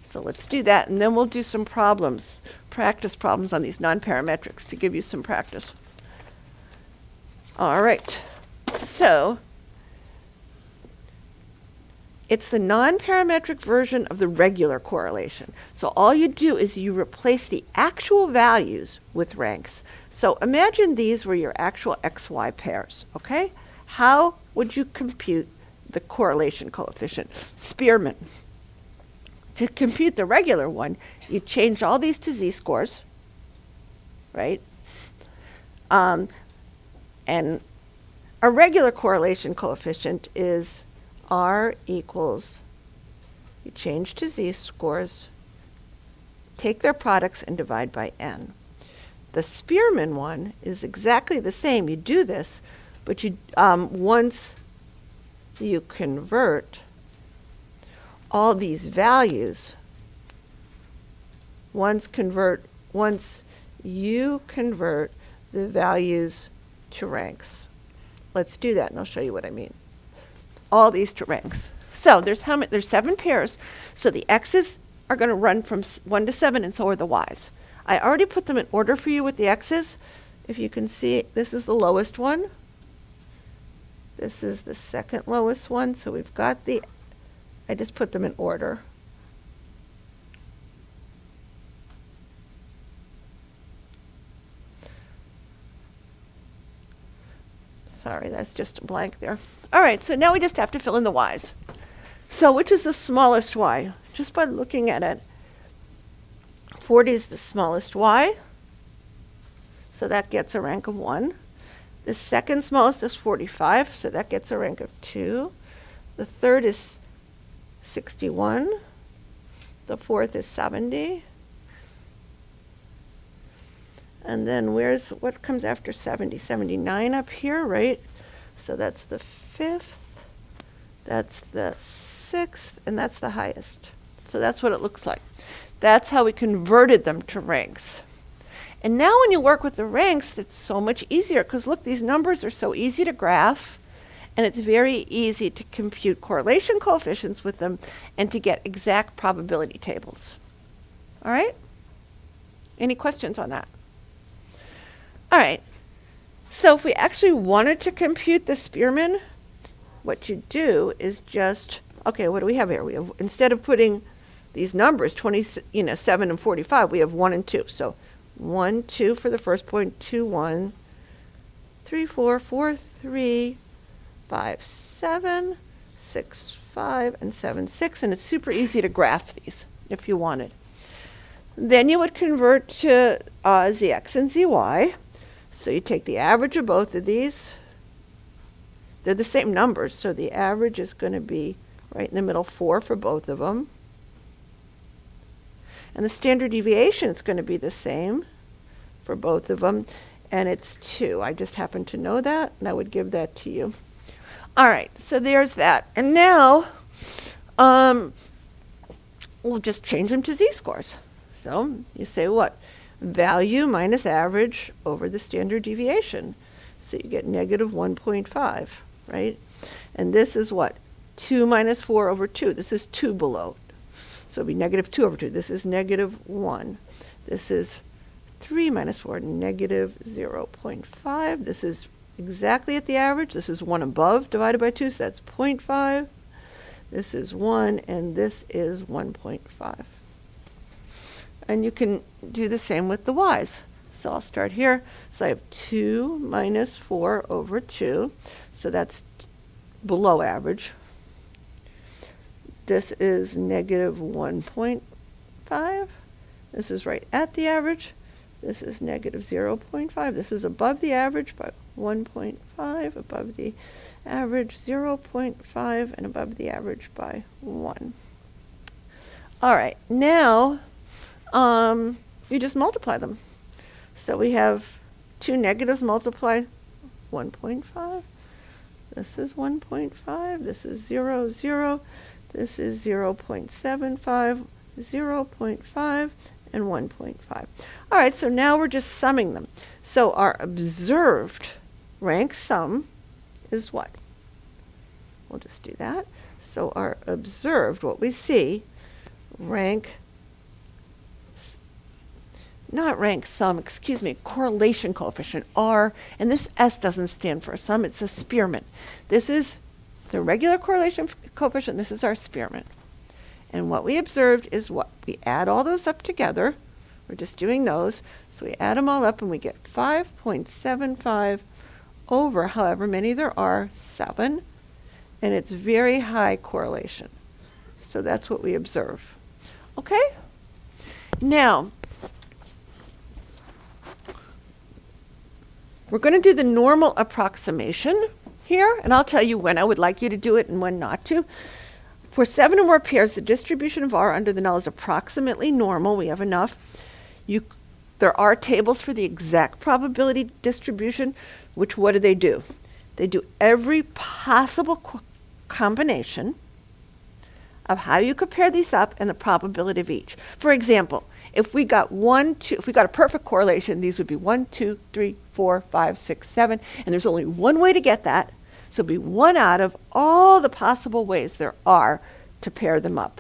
So let's do that, and then we'll do some problems, practice problems on these non-parametrics to give you some practice. All right, so it's the non-parametric version of the regular correlation. So all you do is you replace the actual values with ranks. So imagine these were your actual XY pairs, okay? How would you compute the correlation coefficient? Spearman. To compute the regular one, you change all these to z-scores, right? And a regular correlation coefficient is R equals, you change to z-scores, take their products and divide by n. The Spearman one is exactly the same. You do this, but you once you convert all these values, once you convert the values to ranks. Let's do that, and I'll show you what I mean. All these to ranks. So there's 7 pairs. So the x's are going to run from 1 to 7, and so are the y's. I already put them in order for you with the x's. If you can see, this is the lowest one. This is the second lowest one. So we've got I just put them in order. Sorry, that's just a blank there. All right, so now we just have to fill in the y's. So which is the smallest y? Just by looking at it, 40 is the smallest y, so that gets a rank of 1. The second smallest is 45, so that gets a rank of 2. The third is 61. The fourth is 70. And then what comes after 70? 79 up here, right? So that's the 5th, that's the 6th, and that's the highest. So that's what it looks like. That's how we converted them to ranks. And now when you work with the ranks, it's so much easier, because look, these numbers are so easy to graph, And it's very easy to compute correlation coefficients with them and to get exact probability tables. All right? Any questions on that? All right. So if we actually wanted to compute the Spearman, what you do is just, okay, what do we have here? We have, instead of putting these numbers, 7 and 45, we have 1 and 2. So 1, 2 for the first point, 2, 1, 3, 4, 4, 3, 5, 7, 6, 5, and 7, 6. And it's super easy to graph these if you wanted. Then you would convert to Zx and Zy. So you take the average of both of these. They're the same numbers, so the average is going to be right in the middle, 4 for both of them. And the standard deviation is going to be the same for both of them, and it's 2. I just happen to know that, and I would give that to you. All right, so there's that. And now we'll just change them to z-scores. So you say what? Value minus average over the standard deviation. So you get negative 1.5, right? And this is what? 2 minus 4 over 2. This is 2 below. So it'll be negative 2 over 2. This is negative 1. This is 3 minus 4, negative 0.5. This is exactly at the average. This is 1 above divided by 2, so that's 0.5. This is 1, and this is 1.5. And you can do the same with the y's. So I'll start here. So I have 2 minus 4 over 2. So that's below average. This is negative 1.5. This is right at the average. This is negative 0.5. This is above the average by 1.5, above the average 0.5, and above the average by 1. All right, now you just multiply them. So we have 2 negatives multiply 1.5. This is 1.5. This is 0, 0. This is 0.75, 0.5, and 1.5. All right, so now we're just summing them. So our observed rank sum is what? We'll just do that. So our observed, what we see, correlation coefficient, R, and this S doesn't stand for a sum, it's a Spearman. This is the regular correlation coefficient, this is our Spearman. And what we observed is what? We add all those up together. We're just doing those. So we add them all up and we get 5.75 over however many there are, 7. And it's very high correlation. So that's what we observe. Okay? Now, we're going to do the normal approximation here, and I'll tell you when I would like you to do it and when not to. For 7 or more pairs, the distribution of R under the null is approximately normal. We have enough. There are tables for the exact probability distribution, which what do? They do every possible combination of how you compare these up and the probability of each. For example, if we got a perfect correlation, these would be 1, 2, 3, 4, 5, 6, 7, and there's only one way to get that. So it'll be 1 out of all the possible ways there are to pair them up.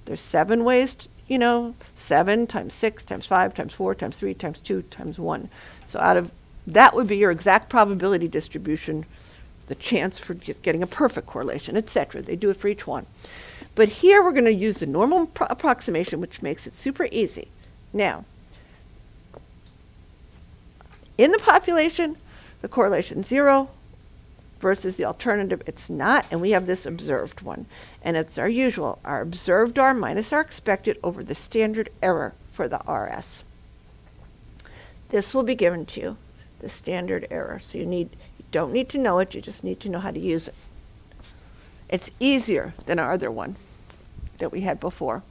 There's 7 ways, 7 times 6 times 5 times 4 times 3 times 2 times 1. So out of that would be your exact probability distribution, the chance for getting a perfect correlation, etc. They do it for each one. But here we're going to use the normal approximation, which makes it super easy. Now, in the population, the correlation 0 versus the alternative, it's not, and we have this observed one. And it's our usual, our observed R minus our expected over the standard error for the RS. This will be given to you, the standard error. So you don't need to know it, you just need to know how to use it. It's easier than our other one that we had before.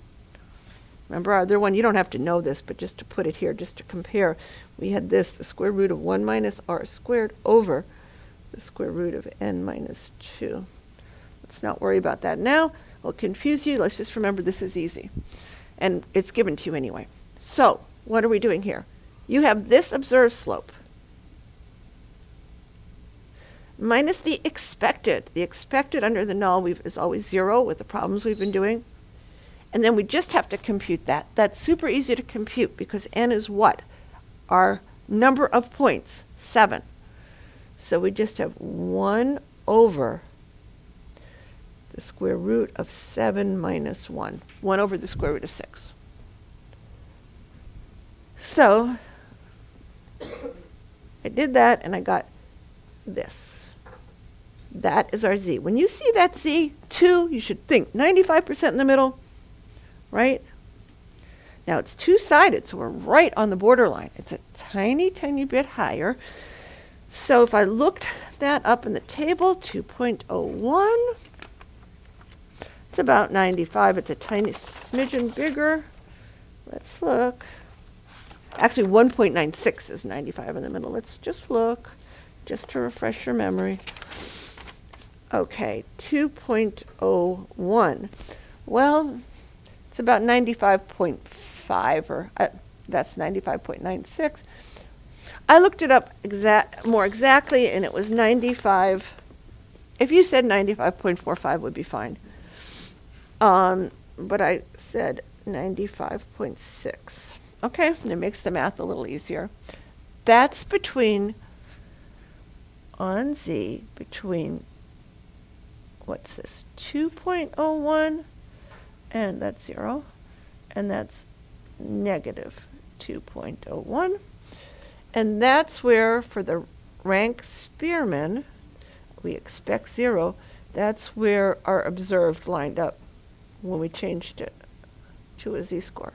Remember our other one, you don't have to know this, but just to put it here, just to compare, we had this, the square root of 1 minus R squared over the square root of n minus 2. Let's not worry about that now. It'll confuse you. Let's just remember this is easy. And it's given to you anyway. So, what are we doing here? You have this observed slope. minus the expected. The expected under the null is always 0 with the problems we've been doing. And then we just have to compute that. That's super easy to compute because n is what? Our number of points, 7. So we just have 1 over the square root of 7 minus 1. 1 over the square root of 6. So I did that and I got this. That is our z. When you see that z, 2, you should think 95% in the middle, right? Now it's two-sided, so we're right on the borderline. It's a tiny, tiny bit higher. So if I looked that up in the table, 2.01, it's about 95. It's a tiny smidgen bigger. Let's look. Actually, 1.96 is 95 in the middle. Let's just look, just to refresh your memory. Okay, 2.01. Well, it's about 95.5, or that's 95.96. I looked it up more exactly, and it was 95. If you said 95.45 would be fine. But I said 95.6. Okay, and it makes the math a little easier. That's between, on z, between, what's this, 2.01, and that's 0, and that's negative 2.01. And that's where, for the rank Spearman, we expect 0. That's where our observed lined up when we changed it to a z-score.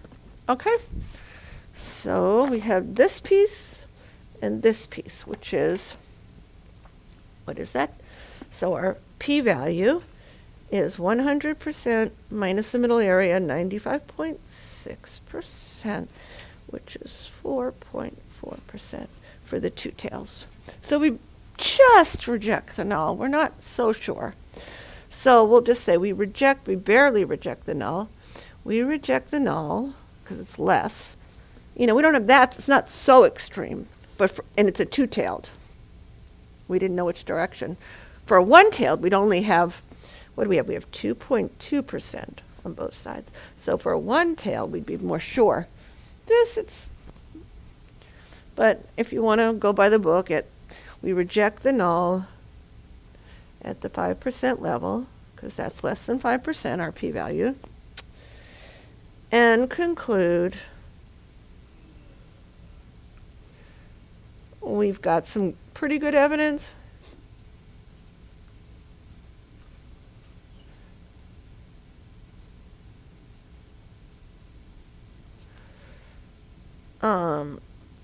Okay? So we have this piece and this piece, which is, what is that? So our p-value is 100% minus the middle area, 95.6%, which is 4.4% for the two tails. So we just reject the null. We're not so sure. So we'll just say we barely reject the null. We reject the null because it's less. You know, we don't have that. It's not so extreme, and it's a two-tailed. We didn't know which direction. For a one-tailed, we'd only have, what do we have? We have 2.2% on both sides. So for a one-tailed, we'd be more sure. But if you want to go by the book, we reject the null at the 5% level, because that's less than 5%, our p-value, and conclude we've got some pretty good evidence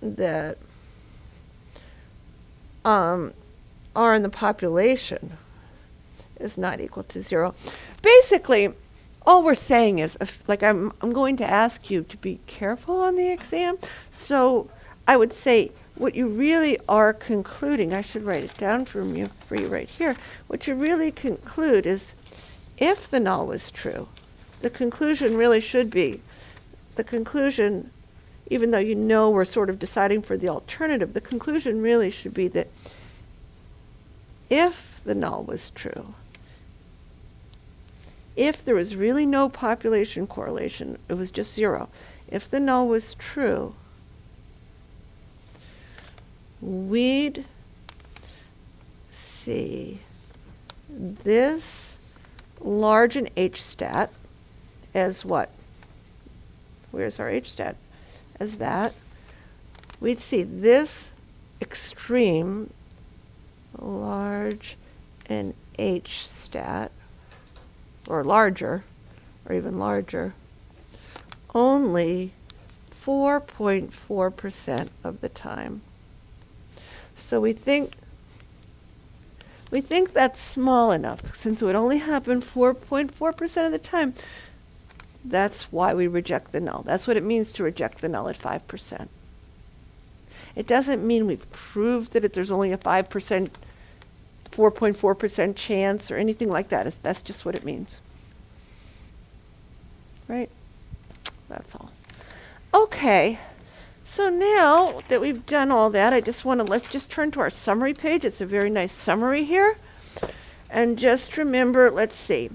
that R in the population is not equal to 0. Basically, all we're saying is, I'm going to ask you to be careful on the exam. So I would say what you really are concluding, I should write it down for you right here. What you really conclude is, if the null was true, the conclusion really should be, even though you know we're sort of deciding for the alternative, the conclusion really should be that if the null was true, if there was really no population correlation, it was just 0. If the null was true, we'd see this large in H-stat as what? Where's our H-stat? As that. We'd see this extreme large in H-stat, or larger, or even larger, only 4.4% of the time. So we think that's small enough, since it would only happen 4.4% of the time. That's why we reject the null. That's what it means to reject the null at 5%. It doesn't mean we've proved that there's only a 5%, 4.4% chance or anything like that. That's just what it means. Right? That's all. Okay. So now that we've done all that, let's just turn to our summary page. It's a very nice summary here. And just remember, let's see.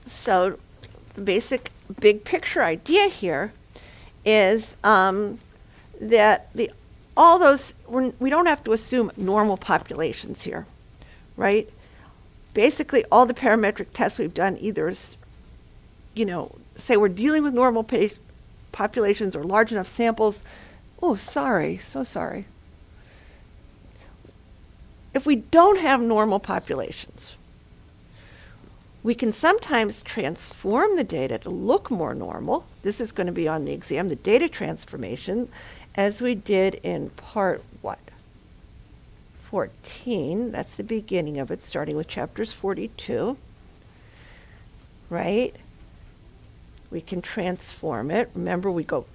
So the basic big picture idea here is that we don't have to assume normal populations here, right? Basically, all the parametric tests we've done either is, say we're dealing with normal populations or large enough samples. Oh, sorry, so sorry. If we don't have normal populations, we can sometimes transform the data to look more normal. This is going to be on the exam, the data transformation, as we did in part 14. That's the beginning of it, starting with chapters 42, right? We can transform it. Remember, we'll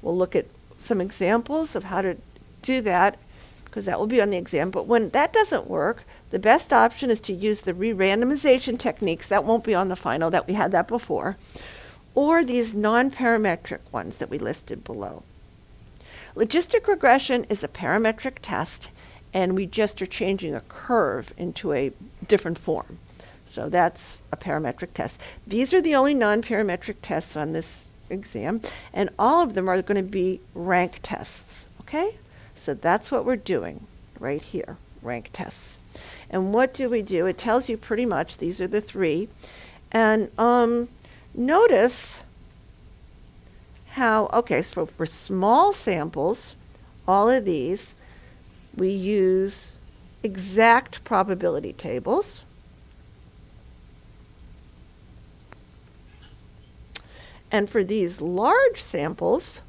look at some examples of how to do that, because that will be on the exam. But when that doesn't work, the best option is to use the re-randomization techniques. That won't be on the final, that we had that before, or these non-parametric ones that we listed below. Logistic regression is a parametric test, and we just are changing a curve into a different form. So that's a parametric test. These are the only non-parametric tests on this exam, and all of them are going to be rank tests, okay? So that's what we're doing right here, rank tests. And what do we do? It tells you pretty much these are the three. And notice how, so for small samples, all of these, we use exact probability tables. And for these large samples,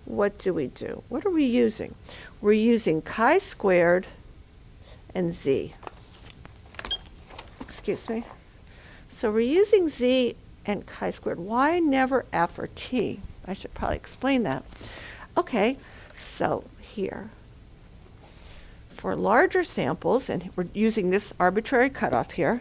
what do we do? What are we using? We're using chi-squared and z. Excuse me. So we're using z and chi-squared. Why never f or t? I should probably explain that. Okay, so here. For larger samples, and we're using this arbitrary cutoff here,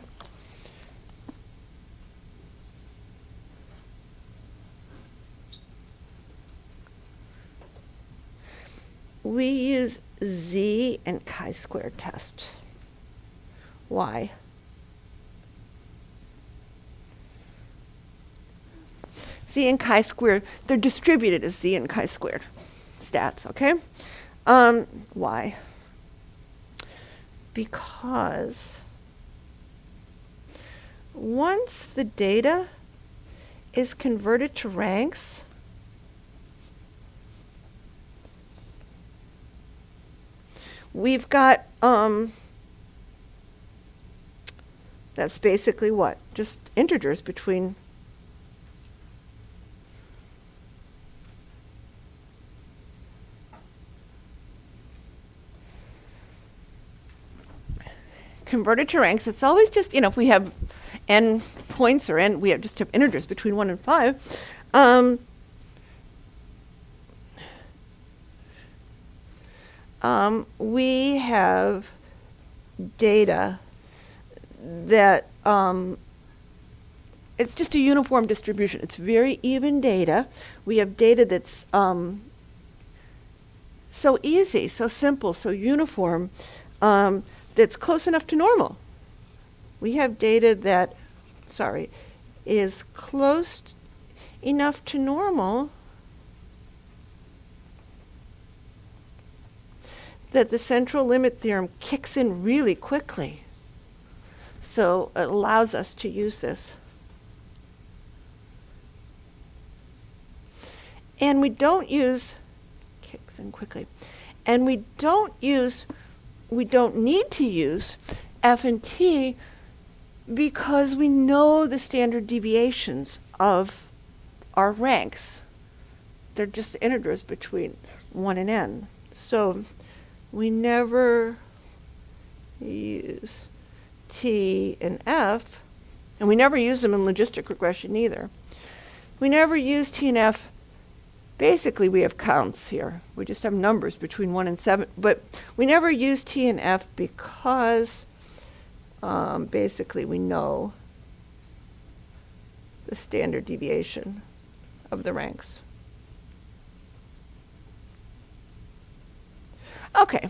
we use z and chi-squared tests. Why? Z and chi-squared, they're distributed as z and chi-squared stats, okay? Why? Because once the data is converted to ranks, we've got, that's basically what? Just integers between converted to ranks. It's always just, if we have n points or n, we just have integers between 1 and 5. We have data that it's just a uniform distribution. It's very even data. We have data that's so easy, so simple, so uniform, that's close enough to normal. We have data that, is close enough to normal that the central limit theorem kicks in really quickly. So it allows us to use this. And we don't use, kicks in quickly, and we don't need to use F and T because we know the standard deviations of our ranks. They're just integers between 1 and n. So we never use T and F, and we never use them in logistic regression either. We never use T and F. Basically, we have counts here. We just have numbers between 1 and 7, but we never use T and F because basically we know the standard deviation of the ranks. Okay,